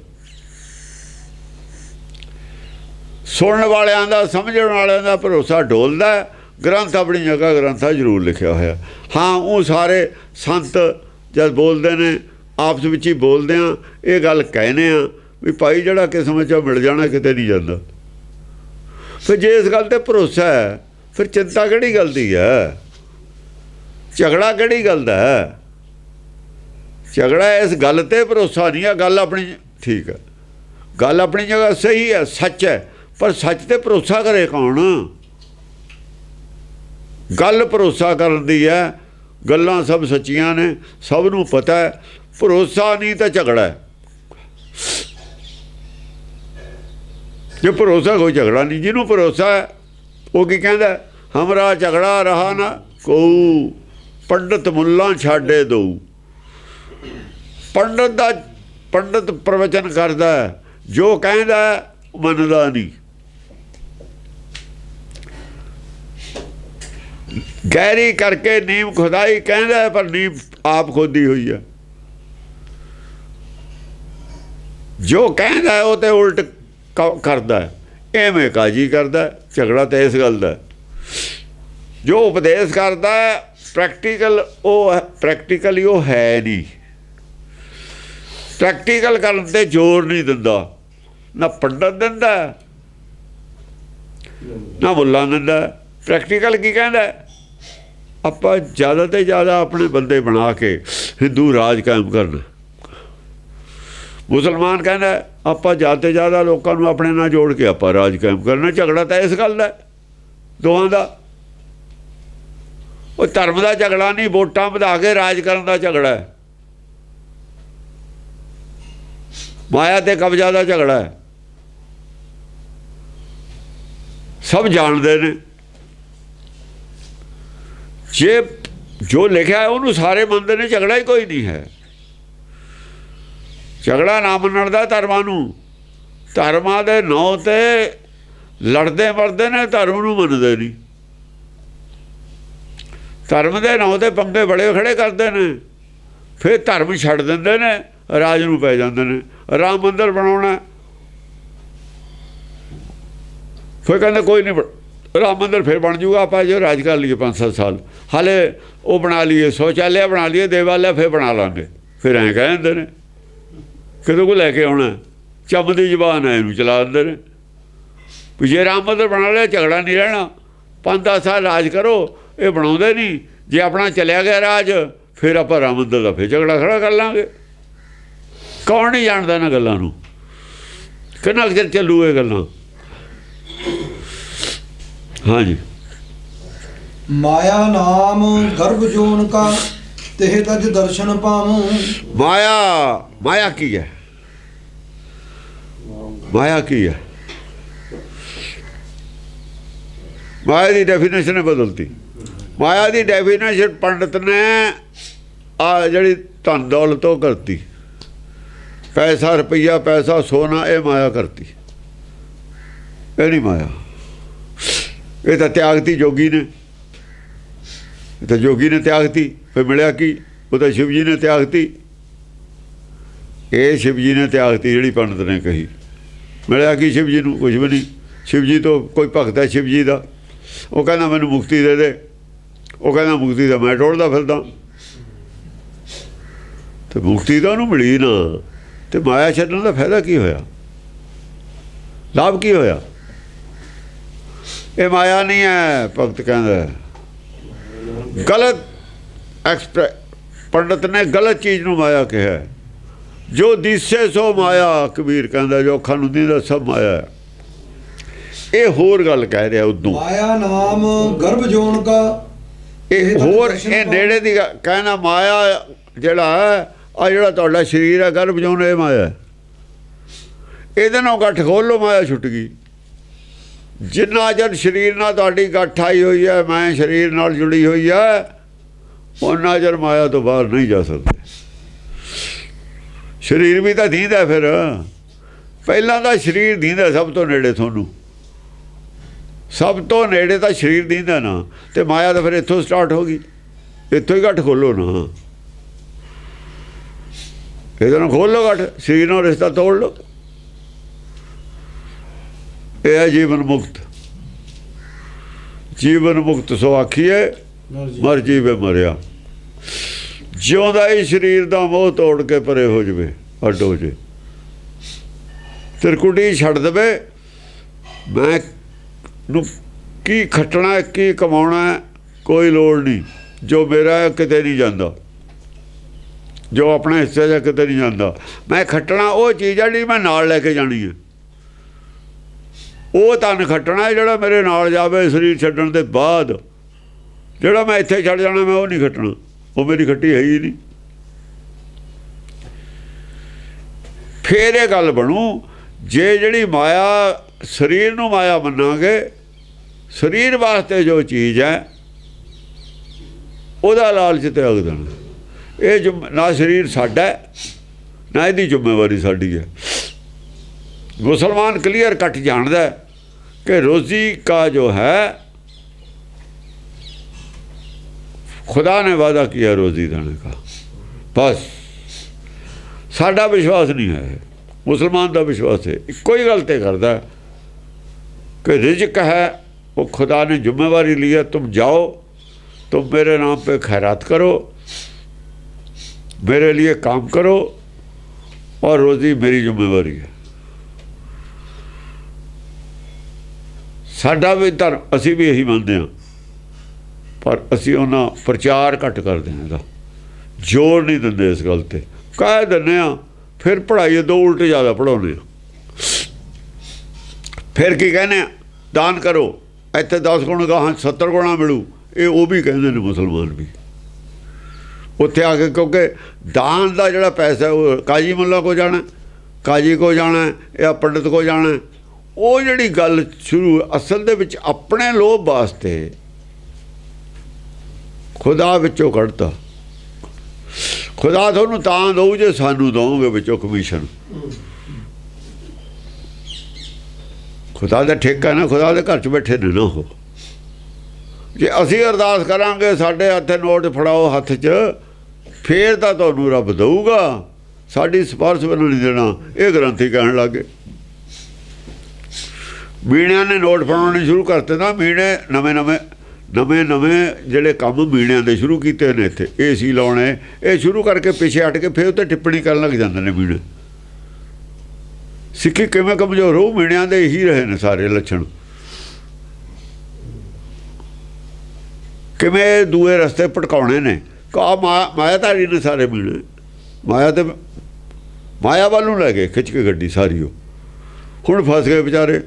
ਸੁਣਨ ਵਾਲਿਆਂ ਦਾ, ਸਮਝਣ ਵਾਲਿਆਂ ਦਾ ਭਰੋਸਾ ਡੋਲਦਾ। ਗ੍ਰੰਥ ਆਪਣੀ ਜਗ੍ਹਾ ਗ੍ਰੰਥਾਂ ਜ਼ਰੂਰ ਲਿਖਿਆ ਹੋਇਆ। ਹਾਂ, ਉਹ ਸਾਰੇ ਸੰਤ ਜਦ ਬੋਲਦੇ ਨੇ, ਆਪਸ ਵਿੱਚ ਹੀ ਬੋਲਦੇ ਆ, ਇਹ ਗੱਲ ਕਹਿੰਦੇ ਆ ਵੀ ਭਾਈ ਜਿਹੜਾ ਕਿਸਮ 'ਚ ਮਿਲ ਜਾਣਾ, ਕਿਤੇ ਨਹੀਂ ਜਾਂਦਾ। ਫਿਰ ਜੇ ਇਸ ਗੱਲ 'ਤੇ ਭਰੋਸਾ ਹੈ, ਫਿਰ ਚਿੰਤਾ ਕਿਹੜੀ ਗੱਲ ਦੀ ਹੈ? ਝਗੜਾ ਕਿਹੜੀ ਗੱਲ ਦਾ ਹੈ? ਝਗੜਾ ਇਸ ਗੱਲ 'ਤੇ ਭਰੋਸਾ ਨਹੀਂ ਹੈ। ਗੱਲ ਆਪਣੀ ਠੀਕ ਹੈ, ਗੱਲ ਆਪਣੀ ਜਗ੍ਹਾ ਸਹੀ ਹੈ, ਸੱਚ ਹੈ, ਪਰ ਸੱਚ 'ਤੇ ਭਰੋਸਾ ਕਰੇ ਕੌਣ? ਗੱਲ ਭਰੋਸਾ ਕਰਨ ਦੀ ਹੈ। ਗੱਲਾਂ ਸਭ ਸੱਚੀਆਂ ਨੇ, ਸਭ ਨੂੰ ਪਤਾ ਹੈ। ਭਰੋਸਾ ਨਹੀਂ ਤਾਂ ਝਗੜਾ ਹੈ। ਜੇ ਭਰੋਸਾ ਕੋਈ ਝਗੜਾ ਨਹੀਂ। ਜਿਹਨੂੰ ਭਰੋਸਾ ਹੈ ਉਹ ਕੀ ਕਹਿੰਦਾ? ਹਮਰਾ ਝਗੜਾ ਰਹਾ ਨਾ ਕੋ, ਪੰਡਤ ਮੁੱਲਾ ਛਾਡੇ ਦਊ। ਪੰਡਤ ਪ੍ਰਵਚਨ ਕਰਦਾ, ਜੋ ਕਹਿੰਦਾ ਮੰਨਦਾ ਨਹੀਂ। ਗਹਿਰੀ ਕਰਕੇ ਨੀਮ ਖੁਦਾਈ ਕਹਿੰਦਾ, ਪਰ ਨੀਮ ਆਪ ਖੋਦੀ ਹੋਈ ਹੈ। ਜੋ ਕਹਿੰਦਾ ਉਹ ਤੇ ਉਲਟ ਕਰਦਾ, ਐਵੇਂ ਕਾਜੀ ਕਰਦਾ। ਝਗੜਾ ਤਾਂ ਇਸ ਗੱਲ ਦਾ, ਜੋ ਉਪਦੇਸ਼ ਕਰਦਾ ਪ੍ਰੈਕਟੀਕਲੀ ਉਹ ਹੈ ਨਹੀਂ। ਪ੍ਰੈਕਟੀਕਲ ਕਰਨ ਤੇ ਜ਼ੋਰ ਨਹੀਂ ਦਿੰਦਾ, ਨਾ ਪੰਡਤ ਦਿੰਦਾ ਨਾ ਮੁੱਲਾ ਦਿੰਦਾ। ਪ੍ਰੈਕਟੀਕਲ ਕੀ ਕਹਿੰਦਾ, ਆਪਾਂ ਜ਼ਿਆਦਾ ਤੋਂ ਜ਼ਿਆਦਾ ਆਪਣੇ ਬੰਦੇ ਬਣਾ ਕੇ ਹਿੰਦੂ ਰਾਜ ਕਾਇਮ ਕਰਨਾ। ਮੁਸਲਮਾਨ ਕਹਿੰਦਾ ਆਪਾਂ ਜ਼ਿਆਦਾ ਤੋਂ ਜ਼ਿਆਦਾ ਲੋਕਾਂ ਨੂੰ ਆਪਣੇ ਨਾਲ ਜੋੜ ਕੇ ਆਪਾਂ ਰਾਜ ਕਾਇਮ ਕਰਨਾ। ਝਗੜਾ ਤਾਂ ਇਸ ਗੱਲ ਦਾ ਦੋਹਾਂ ਦਾ। ਉਹ ਧਰਮ ਦਾ ਝਗੜਾ ਨਹੀਂ, ਵੋਟਾਂ ਵਧਾ ਕੇ ਰਾਜ ਕਰਨ ਦਾ ਝਗੜਾ ਹੈ। ਮਾਇਆ ਤੇ ਕਬਜ਼ਾ ਦਾ ਝਗੜਾ ਹੈ। ਸਭ ਜਾਣਦੇ ਨੇ। ਜੇ ਜੋ ਲਿਖਿਆ ਉਹਨੂੰ ਸਾਰੇ ਮੰਨਦੇ ਨੇ, ਝਗੜਾ ਹੀ ਕੋਈ ਨਹੀਂ ਹੈ। ਝਗੜਾ ਨਾ ਮੰਨਣ ਦਾ ਧਰਮਾਂ ਨੂੰ। ਧਰਮਾਂ ਦੇ ਨਾਂ 'ਤੇ ਲੜਦੇ ਮਰਦੇ ਨੇ, ਧਰਮ ਨੂੰ ਮੰਨਦੇ ਨਹੀਂ। ਧਰਮ ਦੇ ਨਾਂ 'ਤੇ ਪੰਗੇ ਬੜੇ ਖੜੇ ਕਰਦੇ ਨੇ, ਫਿਰ ਧਰਮ ਛੱਡ ਦਿੰਦੇ ਨੇ, ਰਾਜ ਨੂੰ ਪੈ ਜਾਂਦੇ ਨੇ। ਰਾਮ ਮੰਦਰ ਬਣਾਉਣਾ, ਫਿਰ ਕਹਿੰਦੇ ਕੋਈ ਨਹੀਂ, ਰਾਮ ਮੰਦਰ ਫਿਰ ਬਣ ਜੂਗਾ, ਆਪਾਂ ਜੋ ਰਾਜ ਕਰ ਲਈਏ 5-7 ਸਾਲ, ਹਾਲੇ ਉਹ ਬਣਾ ਲਈਏ, ਸ਼ੌਚਾਲਿਆ ਬਣਾ ਲਈਏ, ਦੇਵਾਲਿਆ ਫਿਰ ਬਣਾ ਲਾਂਗੇ। ਫਿਰ ਐਂ ਕਹਿ ਦਿੰਦੇ ਨੇ, ਕਿਦੋਂ ਕੋ ਲੈ ਕੇ ਆਉਣਾ, ਚੰਮ ਦੀ ਜ਼ਬਾਨ ਹੈ, ਇਹਨੂੰ ਚਲਾ ਦਿੰਦੇ ਨੇ ਵੀ ਜੇ ਰਾਮ ਮੰਦਰ ਬਣਾ ਲਿਆ ਝਗੜਾ ਨਹੀਂ ਰਹਿਣਾ। 5-10 ਸਾਲ ਰਾਜ ਕਰੋ, ਇਹ ਬਣਾਉਂਦੇ ਨਹੀਂ। ਜੇ ਆਪਣਾ ਚਲਿਆ ਗਿਆ ਰਾਜ, ਫਿਰ ਆਪਾਂ ਰਾਮ ਮੰਦਰ ਦਾ ਫਿਰ ਝਗੜਾ ਖੜਾ ਕਰ ਲਾਂਗੇ। ਕੌਣ ਨਹੀਂ ਜਾਣਦਾ ਇਹਨਾਂ ਗੱਲਾਂ ਨੂੰ, ਕਿੰਨਾ ਕੁ ਚਿਰ ਚੱਲੂ ਇਹ ਗੱਲਾਂ। ਹਾਂਜੀ। ਮਾਇਆ ਨਾਮ ਗਰਭ ਜੋਨ ਕਾ ਤਿਹ ਤਜ ਦਰਸ਼ਨ ਪਾਵੂੰ। ਮਾਇਆ ਕੀ ਹੈ? ਮਾਇਆ ਕੀ ਹੈ? ਮਾਇਆ ਦੀ ਡੈਫੀਨੇਸ਼ਨ ਨੇ ਬਦਲਤੀ। ਮਾਇਆ ਦੀ ਡੈਫੀਨੇਸ਼ਨ ਪੰਡਤ ਨੇ ਆ ਜਿਹੜੀ ਧਨ ਦੌਲਤ ਉਹ ਕਰਤੀ। ਪੈਸਾ ਰੁਪਈਆ, ਪੈਸਾ ਸੋਨਾ, ਇਹ ਮਾਇਆ ਕਰਤੀ। ਇਹ ਨਹੀਂ ਮਾਇਆ, ਇਹ ਤਾਂ ਤਿਆਗਤੀ ਜੋਗੀ ਨੇ। ਇਹ ਤਾਂ ਜੋਗੀ ਨੇ ਤਿਆਗਤੀ। ਫਿਰ ਮਿਲਿਆ ਕੀ? ਉਹ ਤਾਂ ਸ਼ਿਵ ਜੀ ਨੇ ਤਿਆਗਤੀ। ਇਹ ਸ਼ਿਵ ਜੀ ਨੇ ਤਿਆਗਤੀ ਜਿਹੜੀ ਪੰਡਤ ਨੇ ਕਹੀ। ਮਿਲਿਆ ਕੀ ਸ਼ਿਵ ਜੀ ਨੂੰ? ਕੁਝ ਵੀ ਨਹੀਂ। ਸ਼ਿਵ ਜੀ ਤੋਂ ਕੋਈ ਭਗਤ ਹੈ ਸ਼ਿਵ ਜੀ ਦਾ, ਉਹ ਕਹਿੰਦਾ ਮੈਨੂੰ ਮੁਕਤੀ ਦੇ ਦੇ, ਉਹ ਕਹਿੰਦਾ ਮੁਕਤੀ ਦਾ ਮੈਂ ਟੋੜਦਾ ਫਿਰਦਾ। ਤੇ ਮੁਕਤੀ ਤਾਂ ਉਹਨੂੰ ਮਿਲੀ ਨਾ, ਤੇ ਮਾਇਆ ਛੱਡਣ ਦਾ ਫਾਇਦਾ ਕੀ ਹੋਇਆ? ਲਾਭ ਕੀ ਹੋਇਆ? ਇਹ ਮਾਇਆ ਨਹੀਂ ਹੈ। ਭਗਤ ਕਹਿੰਦਾ ਗਲਤ ਪੰਡਤ ਨੇ ਗਲਤ ਚੀਜ਼ ਨੂੰ ਮਾਇਆ ਕਿਹਾ। ਜੋ ਦਿਸੇ ਸੋ ਮਾਇਆ, ਕਬੀਰ ਕਹਿੰਦਾ ਜੋ ਅੱਖਾਂ ਨੂੰ ਦਿਸਦਾ ਸਭ ਮਾਇਆ ਹੈ। ਇਹ ਹੋਰ ਗੱਲ ਕਹਿ ਰਿਹਾ ਉਦੋਂ। ਮਾਇਆ ਨਾਮ ਗਰਭ ਜੋਨ ਕਾ, ਇਹ ਹੋਰ ਇਹ ਨੇੜੇ ਦੀ ਕਹਿਣਾ। ਮਾਇਆ ਜਿਹੜਾ ਹੈ, ਆ ਜਿਹੜਾ ਤੁਹਾਡਾ ਸਰੀਰ ਹੈ ਗਰਭ ਜੋਨ, ਇਹ ਮਾਇਆ। ਇਹਦੇ ਨਾਲ ਗੱਠ ਖੋਲ ਲਓ, ਮਾਇਆ ਛੁੱਟ ਗਈ। ਜਿੰਨਾ ਚਿਰ ਸਰੀਰ ਨਾਲ ਤੁਹਾਡੀ ਗੱਠ ਆਈ ਹੋਈ ਹੈ, ਮੈਂ ਸਰੀਰ ਨਾਲ ਜੁੜੀ ਹੋਈ ਹੈ, ਉਹਨਾਂ ਚਿਰ ਮਾਇਆ ਤੋਂ ਬਾਹਰ ਨਹੀਂ ਜਾ ਸਕਦੇ। ਸਰੀਰ ਵੀ ਤਾਂ ਦੀਂਦਾ। ਫਿਰ ਪਹਿਲਾਂ ਤਾਂ ਸਰੀਰ ਦੀਂਦਾ ਸਭ ਤੋਂ ਨੇੜੇ ਤੁਹਾਨੂੰ, ਸਭ ਤੋਂ ਨੇੜੇ ਤਾਂ ਸਰੀਰ ਦੀਂਦਾ ਨਾ। ਤੇ ਮਾਇਆ ਤਾਂ ਫਿਰ ਇੱਥੋਂ ਸਟਾਰਟ ਹੋ ਗਈ। ਇੱਥੋਂ ਹੀ ਗੱਠ ਖੋਲੋ ਨਾ, ਇਹਦੇ ਨਾਲ ਖੋਲ ਲਓ ਗੱਠ, ਸਰੀਰ ਨਾਲ ਰਿਸ਼ਤਾ ਤੋੜ ਲਓ। ਇਹ ਹੈ ਜੀਵਨ ਮੁਕਤ। ਜੀਵਨ ਮੁਕਤ ਸੋ ਆਖੀਏ ਮਰ ਜੀਵੇ ਮਰਿਆ। ਜਿਉਂਦਾ ਹੀ ਸਰੀਰ ਦਾ ਮੋਹ ਤੋੜ ਕੇ ਪਰੇ ਹੋ ਜਾਵੇ, ਅੱਡ ਹੋ ਜਾਵੇ, ਤਿਰਕੁਟੀ ਛੱਡ ਦੇਵੇ। ਮੈਂ ਨੂੰ ਕੀ ਖੱਟਣਾ, ਕੀ ਕਮਾਉਣਾ, ਕੋਈ ਲੋੜ ਨਹੀਂ। ਜੋ ਮੇਰਾ ਕਿਤੇ ਨਹੀਂ ਜਾਂਦਾ, ਜੋ ਆਪਣਾ ਹਿੱਸਾ ਜਾਂ ਕਿਤੇ ਨਹੀਂ ਜਾਂਦਾ। ਮੈਂ ਖੱਟਣਾ ਉਹ ਚੀਜ਼ ਆ ਜਿਹੜੀ ਮੈਂ ਨਾਲ ਲੈ ਕੇ ਜਾਣੀ ਹੈ। ਉਹ ਧਨ ਖੱਟਣਾ ਜਿਹੜਾ ਮੇਰੇ ਨਾਲ ਜਾਵੇ ਸਰੀਰ ਛੱਡਣ ਦੇ ਬਾਅਦ। ਜਿਹੜਾ ਮੈਂ ਇੱਥੇ ਛੱਡ ਜਾਣਾ, ਮੈਂ ਉਹ ਨਹੀਂ ਖੱਟਣਾ। ਉਹ ਮੇਰੀ ਖੱਟੀ ਹੈ ਹੀ ਨਹੀਂ। ਫਿਰ ਇਹ ਗੱਲ ਬਣੂ, ਜੇ ਜਿਹੜੀ ਮਾਇਆ, ਸਰੀਰ ਨੂੰ ਮਾਇਆ ਮੰਨਾਂਗੇ, ਸਰੀਰ ਵਾਸਤੇ ਜੋ ਚੀਜ਼ ਹੈ ਉਹਦਾ ਲਾਲਚ ਤਿਆਗ ਦੇਣਾ। ਇਹ ਜੋ ਨਾ ਸਰੀਰ ਸਾਡਾ ना इसकी जिम्मेवारी साड़ी है। मुसलमान क्लियर कट जानता है कि रोज़ी का जो है खुदा ने वादा किया रोज़ी देने का, बस। साडा विश्वास नहीं है, मुसलमान का विश्वास है, इको ही गल करता है कि रिज़्क है वो खुदा ने जिम्मेवारी लिया, तुम जाओ, तुम मेरे नाम पे खैरात करो, मेरे लिए काम करो, और रोज़ी मेरी जिम्मेवारी है। साडा भी धर्म असी भी यही मानते हैं, पर असी उन्हें प्रचार घट करते हैं, इसका जोर नहीं देंगे इस गल ते। कह देने फिर पढ़ाई दो उल्टे ज़्यादा पढ़ाने, फिर की कहने दान करो, इतने 10 गुण गाह 70 गुणा मिलू, ये वो भी कहते हैं मुसलमान भी उत्थे आके, क्योंकि दान का जोड़ा पैसा है वो काजी मुल्ला को जाना, काजी को जाना या पंडित को जाना। वो जी गल शुरू असल दे विच अपने लोभ वास्ते खुदा विचों कढ़ता। खुदा थोनू तां दऊ जे सानू दोगे विचों कमीशन। खुदा का ठेका ना, खुदा के घर च बैठे ने ना हो। जे असी अरदास करांगे साडे हत्थे नोट फड़ाओ हत्थ च, फिर तो तुहानू रब दऊगा, साडी सिफारिश बनन नहीं देना। ये ग्रंथी कहण लगे। मीणियां ने नोट फड़ाने शुरू करते ना, मीणे नवे नवे नवे नवे जिहड़े काम मीणियां दे शुरू कीते ने, इत्थे ए सी लाउणे, ये शुरू करके पिछे हट के फिर उत्ते टिप्पणी करन लग जांदे ने मीणे। सिक्खी किवें कमज़ोर हो, मीणियां दे ही रहे ने सारे लक्षण। किवें दूए रस्ते भटकाउणे ने, कहा मायाधारी ने सारे मीणे। माया तो माया वालों लै गए खिच के गड्डी सारी। हुण फस गए बेचारे।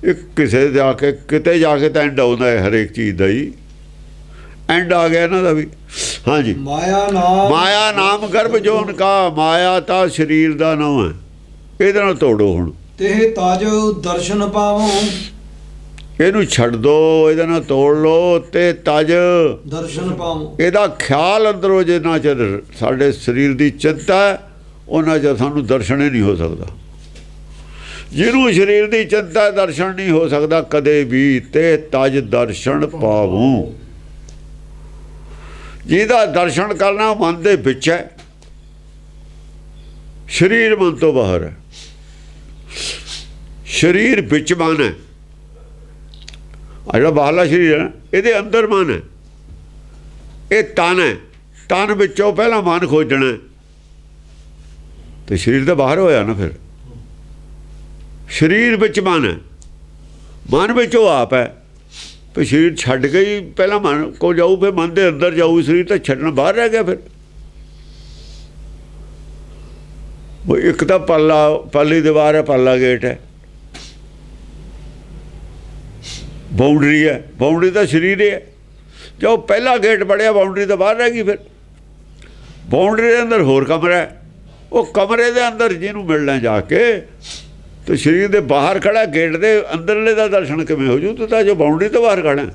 एक किसे जाके किते जाके तो एंड आउंदा है हरेक चीज़ का ही एंड आ गया इन्हां दा भी। हाँ जी, माया नाम गर्भ जोन का, माया ता शरीर का नाम है। ਇਹਦੇ ਨਾਲ ਤੋੜੋ ਹੁਣ ਤੇ ਤਾਜ ਦਰਸ਼ਨ ਪਾਵੋ, ਇਹਨੂੰ ਛੱਡ ਦੋ, ਇਹਦੇ ਨਾਲ ਤੋੜ ਲੋ ਤੇ ਤਜ ਦਰਸ਼ਨ ਪਾਵੋ। ਇਹਦਾ ਖਿਆਲ ਅੰਦਰੋਂ ਜਿੰਨਾ ਚਿਰ ਸਾਡੇ ਸਰੀਰ ਦੀ ਚਿੰਤਾ ਹੈ ਉਹਨਾਂ ਚਿਰ ਸਾਨੂੰ ਦਰਸ਼ਨ ਹੀ ਨਹੀਂ ਹੋ ਸਕਦਾ। ਜਿਹਨੂੰ ਸਰੀਰ ਦੀ ਚਿੰਤਾ ਦਰਸ਼ਨ ਨਹੀਂ ਹੋ ਸਕਦਾ ਕਦੇ ਵੀ, ਤੇ ਤਜ ਦਰਸ਼ਨ ਪਾਵੋ। ਜਿਹਦਾ ਦਰਸ਼ਨ ਕਰਨਾ ਮਨ ਦੇ ਵਿੱਚ ਹੈ, शरीर मन तो बाहर है। शरीर बिच मन है, जो बाहरला शरीर है ये अंदर मन है, ये तन है। तन बिचों पहला मन खोजना तो शरीर तो बाहर होया ना। फिर शरीर बिच मन है, मन बिचों आप है। फिर शरीर छड्ड के ही पहला मन को जाऊ, फिर मन के अंदर जाऊ। शरीर तो छड्डना बाहर रह गया। फिर वो एक तो पल्ला पल्ली दीवार है, पल्ला गेट है, बाउंड्री है। बाउंड्री तो शरीर है। जो पहला गेट बढ़िया बाउंड्री तो बाहर रह गई। फिर बाउंड्री के अंदर होर कमरा है, वो कमरे के अंदर जिन्होंने मिलना जाके तो शरीर के बाहर खड़ा, गेट के अंदरले का दर्शन किमें हो जू? तो जो बाउंड्री तो बाहर खड़ा है,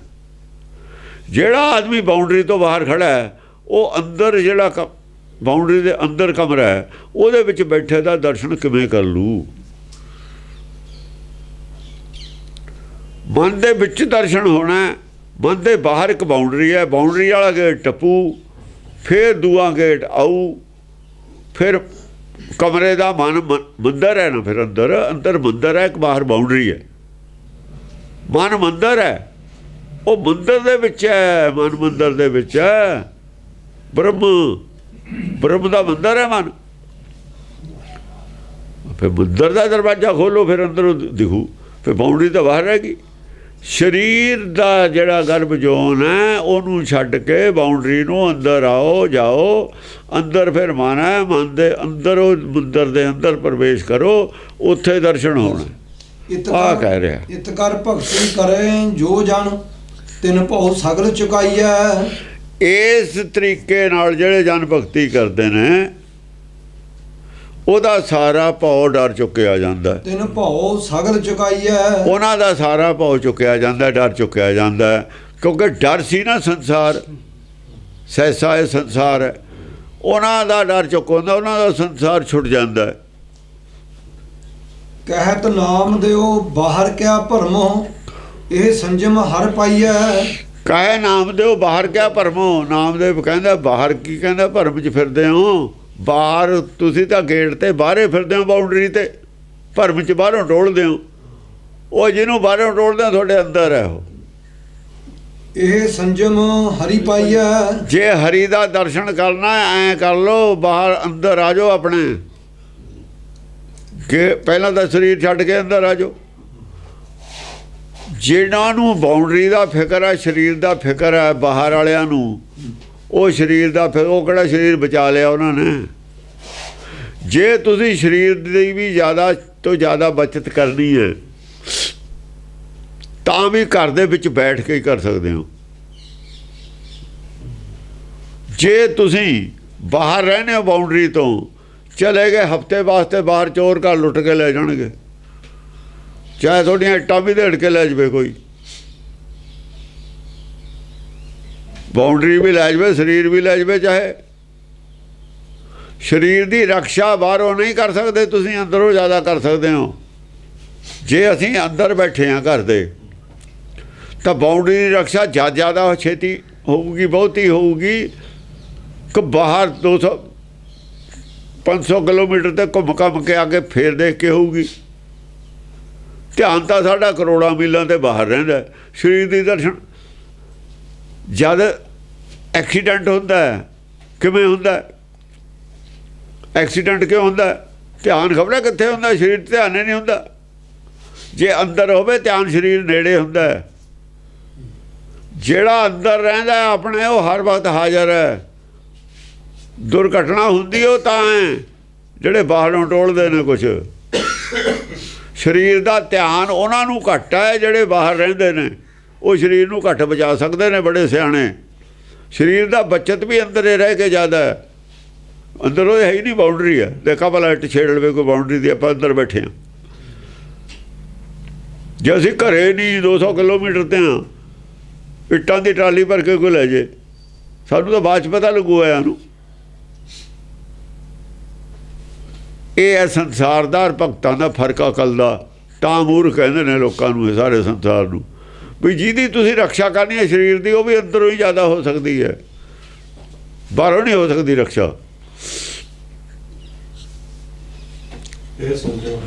जोड़ा आदमी बाउंड्री तो बाहर खड़ा है, वो अंदर जोड़ा बाउंड्री के अंदर कमरा है, वो बैठे का दर्शन किमें कर लू? मन के विच दर्शन होना है। मन के बाहर एक बाउंड्री है, बाउंड्री वाला गेट टप्पू, फिर दूआ गेट आऊ, फिर कमरे का मन मंदिर है ना। फिर अंदर अंदर मंदिर है, एक बाहर बाउंड्री है। मन मंदिर है, वो मंदिर दे विच है। मन मंदिर दे विच है, ब्रह्म ब्रह्म का मंदिर है मन। फिर मंदिर का दरवाजा खोलो, फिर अंदरों दिखू। फिर बाउंड्री तो बाहर रहेगी। शरीर का जोड़ा गर्भ जोन है उन्होंने छड्ड के बाउंड्री नूं अंदर आओ जाओ। अंदर फिर मन है, मन के अंदर मंदिर के अंदर प्रवेश करो, उत्थे दर्शन होना। आ कह रहा इत कर भगती करें जो जन तिन भौ सगल चुकाई है। इस तरीके नाल ਜਿਹੜੇ जन भगती करते हैं ਉਹਦਾ ਸਾਰਾ ਭਉ ਡਰ ਚੁੱਕਿਆ ਜਾਂਦਾ। ਤਿੰਨ ਭਉ ਸਗਲ ਚੁਕਾਈ ਹੈ, ਉਹਨਾਂ ਦਾ ਸਾਰਾ ਭਉ ਚੁੱਕਿਆ ਜਾਂਦਾ, ਡਰ ਚੁੱਕਿਆ ਜਾਂਦਾ। ਕਿਉਂਕਿ ਡਰ ਸੀ ਨਾ ਸੰਸਾਰ, ਸੈਸਾ ਇਹ ਸੰਸਾਰ ਹੈ। ਉਹਨਾਂ ਦਾ ਡਰ ਚੁੱਕ ਹੁੰਦਾ, ਉਹਨਾਂ ਦਾ ਸੰਸਾਰ ਛੁੱਟ ਜਾਂਦਾ ਹੈ। ਕਹਿਤ ਨਾਮ ਦਿਓ ਬਾਹਰ ਕਿਆ ਭਰਮੋ, ਇਹ ਸੰਜਮ ਹਰ ਪਾਈਐ। ਕਾਹੇ ਨਾਮਦੇਵ ਬਾਹਰ ਕਿਆ ਭਰਮੋ, ਨਾਮਦੇਵ ਕਹਿੰਦਾ ਬਾਹਰ ਕੀ ਕਹਿੰਦਾ, ਭਰਮ 'ਚ ਫਿਰਦੇ ਹੋ। ਬਾਹਰ ਤੁਸੀਂ ਤਾਂ ਗੇਟ ਤੇ ਬਾਹਰੇ ਫਿਰਦੇ ਹੋ, ਬਾਉਂਡਰੀ ਤੇ, ਭਰਮ 'ਚ ਬਾਹਰੋਂ ਟੋਲਦੇ ਹੋ। ਉਹ ਜਿਹਨੂੰ ਬਾਹਰੋਂ ਟੋਲਦੇ ਹੋ ਤੁਹਾਡੇ ਅੰਦਰ ਹੈ ਉਹ। ਇਹ ਸੰਜਮ ਹਰੀ ਪਾਈਐ। ਜੇ ਹਰੀ ਦਾ ਦਰਸ਼ਨ ਕਰਨਾ ਐਂ ਕਰ ਲਓ, ਬਾਹਰ ਅੰਦਰ ਆ ਜਾਓ ਆਪਣੇ, ਕਿ ਪਹਿਲਾਂ ਤਾਂ ਸਰੀਰ ਛੱਡ ਕੇ ਅੰਦਰ ਆ ਜਾਓ। ਜਿਹਨਾਂ ਨੂੰ ਬਾਉਂਡਰੀ ਦਾ ਫਿਕਰ ਹੈ, ਸਰੀਰ ਦਾ ਫਿਕਰ ਹੈ, ਬਾਹਰ ਵਾਲਿਆਂ ਨੂੰ ਉਹ ਸਰੀਰ ਦਾ ਫਿਕਰ, ਉਹ ਕਿਹੜਾ ਸਰੀਰ ਬਚਾ ਲਿਆ ਉਹਨਾਂ ਨੇ। ਜੇ ਤੁਸੀਂ ਸਰੀਰ ਦੀ ਵੀ ਜ਼ਿਆਦਾ ਤੋਂ ਜ਼ਿਆਦਾ ਬਚਤ ਕਰਨੀ ਹੈ ਤਾਂ ਵੀ ਘਰ ਦੇ ਵਿੱਚ ਬੈਠ ਕੇ ਹੀ ਕਰ ਸਕਦੇ ਹੋ। ਜੇ ਤੁਸੀਂ ਬਾਹਰ ਰਹਿੰਦੇ ਹੋ ਬਾਉਂਡਰੀ ਤੋਂ, ਚਲੇ ਗਏ ਹਫਤੇ ਵਾਸਤੇ ਬਾਹਰ, ਚੋਰ ਘਰ ਲੁੱਟ ਕੇ ਲੈ ਜਾਣਗੇ, ਚਾਹੇ ਤੁਹਾਡੀਆਂ ਇੱਟਾਂ ਵੀ ਦੇੜ ਕੇ ਲੈ ਜਾਵੇ ਕੋਈ, ਬਾਉਂਡਰੀ ਵੀ ਲੈ ਜਾਵੇ, ਸਰੀਰ ਵੀ ਲੈ ਜਾਵੇ। ਚਾਹੇ ਸਰੀਰ ਦੀ ਰੱਖਿਆ ਬਾਹਰੋਂ ਨਹੀਂ ਕਰ ਸਕਦੇ ਤੁਸੀਂ, ਅੰਦਰੋਂ ਜ਼ਿਆਦਾ ਕਰ ਸਕਦੇ ਹੋ। ਜੇ ਅਸੀਂ ਅੰਦਰ ਬੈਠੇ ਹਾਂ ਘਰ ਦੇ, ਤਾਂ ਬਾਉਂਡਰੀ ਦੀ ਰੱਖਿਆ ਜ਼ਿਆਦਾ ਛੇਤੀ ਹੋਊਗੀ, ਬਹੁਤੀ ਹੋਊਗੀ ਕਿ ਬਾਹਰ 200-500 ਕਿਲੋਮੀਟਰ ਤੇ ਘੁੰਮ ਘੰਮ ਕੇ ਆ ਕੇ ਫੇਰ ਦੇਖ ਕੇ ਹੋਊਗੀ। ਧਿਆਨ ਤਾਂ ਸਾਡਾ ਕਰੋੜਾਂ ਮੀਲਾਂ ਤੇ ਬਾਹਰ ਰਹਿੰਦਾ। ਸਰੀਰ ਦੀ ਦਰਸ਼ਨ ਜਦ ਐਕਸੀਡੈਂਟ ਹੁੰਦਾ ਕਿਵੇਂ ਹੁੰਦਾ, ਐਕਸੀਡੈਂਟ ਕਿਉਂ ਹੁੰਦਾ, ਧਿਆਨ ਖਬਰਾਂ ਕਿੱਥੇ ਹੁੰਦਾ, ਸਰੀਰ ਧਿਆਨ ਹੀ ਨਹੀਂ ਹੁੰਦਾ। ਜੇ ਅੰਦਰ ਹੋਵੇ ਧਿਆਨ ਸਰੀਰ ਨੇੜੇ ਹੁੰਦਾ। ਜਿਹੜਾ ਅੰਦਰ ਰਹਿੰਦਾ ਆਪਣੇ ਉਹ ਹਰ ਵਕਤ ਹਾਜ਼ਰ ਹੈ। ਦੁਰਘਟਨਾ ਹੁੰਦੀ ਉਹ ਤਾਂ ਹੈ ਜਿਹੜੇ ਬਾਹਰੋਂ ਟੋਲਦੇ ਨੇ ਕੁਛ। ਸਰੀਰ ਦਾ ਧਿਆਨ ਉਹਨਾਂ ਨੂੰ ਘੱਟ ਹੈ ਜਿਹੜੇ ਬਾਹਰ ਰਹਿੰਦੇ ਨੇ, ਉਹ ਸਰੀਰ ਨੂੰ ਘੱਟ ਬਚਾ ਸਕਦੇ ਨੇ, ਬੜੇ ਸਿਆਣੇ। ਸਰੀਰ ਦਾ ਬਚਤ ਵੀ ਅੰਦਰ ਹੀ ਰਹਿ ਕੇ ਜ਼ਿਆਦਾ ਹੈ। ਅੰਦਰ ਉਹ ਹੈ ਹੀ ਨਹੀਂ, ਬਾਉਂਡਰੀ ਹੈ। ਦੇਖਾ ਭਲਾ ਇੱਟ ਛੇੜ ਲਵੇ ਕੋਈ ਬਾਉਂਡਰੀ ਦੀ, ਆਪਾਂ ਅੰਦਰ ਬੈਠੇ ਹਾਂ। ਜੇ ਅਸੀਂ ਘਰੇ ਨਹੀਂ 200 ਕਿਲੋਮੀਟਰ ਤੇ ਹਾਂ, ਇੱਟਾਂ ਦੀ ਟਰਾਲੀ ਭਰ ਕੇ ਕੋਈ ਲੈ ਜੇ, ਸਾਨੂੰ ਤਾਂ ਬਾਅਦ 'ਚ ਪਤਾ ਲੱਗੂ ਆਇਆ ਨੂੰ। ਇਹ ਹੈ ਸੰਸਾਰ ਦਾ ਭਗਤਾਂ ਦਾ ਫਰਕ, ਅਕਲ ਦਾ। ਤਾਂ ਮੂਰਖ ਕਹਿੰਦੇ ਨੇ ਲੋਕਾਂ ਨੂੰ, ਇਹ ਸਾਰੇ ਸੰਸਾਰ ਨੂੰ, ਵੀ ਜਿਹਦੀ ਤੁਸੀਂ ਰੱਖਿਆ ਕਰਨੀ ਹੈ ਸਰੀਰ ਦੀ, ਉਹ ਵੀ ਅੰਦਰੋਂ ਹੀ ਜ਼ਿਆਦਾ ਹੋ ਸਕਦੀ ਹੈ, ਬਾਹਰੋਂ ਨਹੀਂ ਹੋ ਸਕਦੀ ਰੱਖਿਆ। ਇਹ ਸੰਜਮ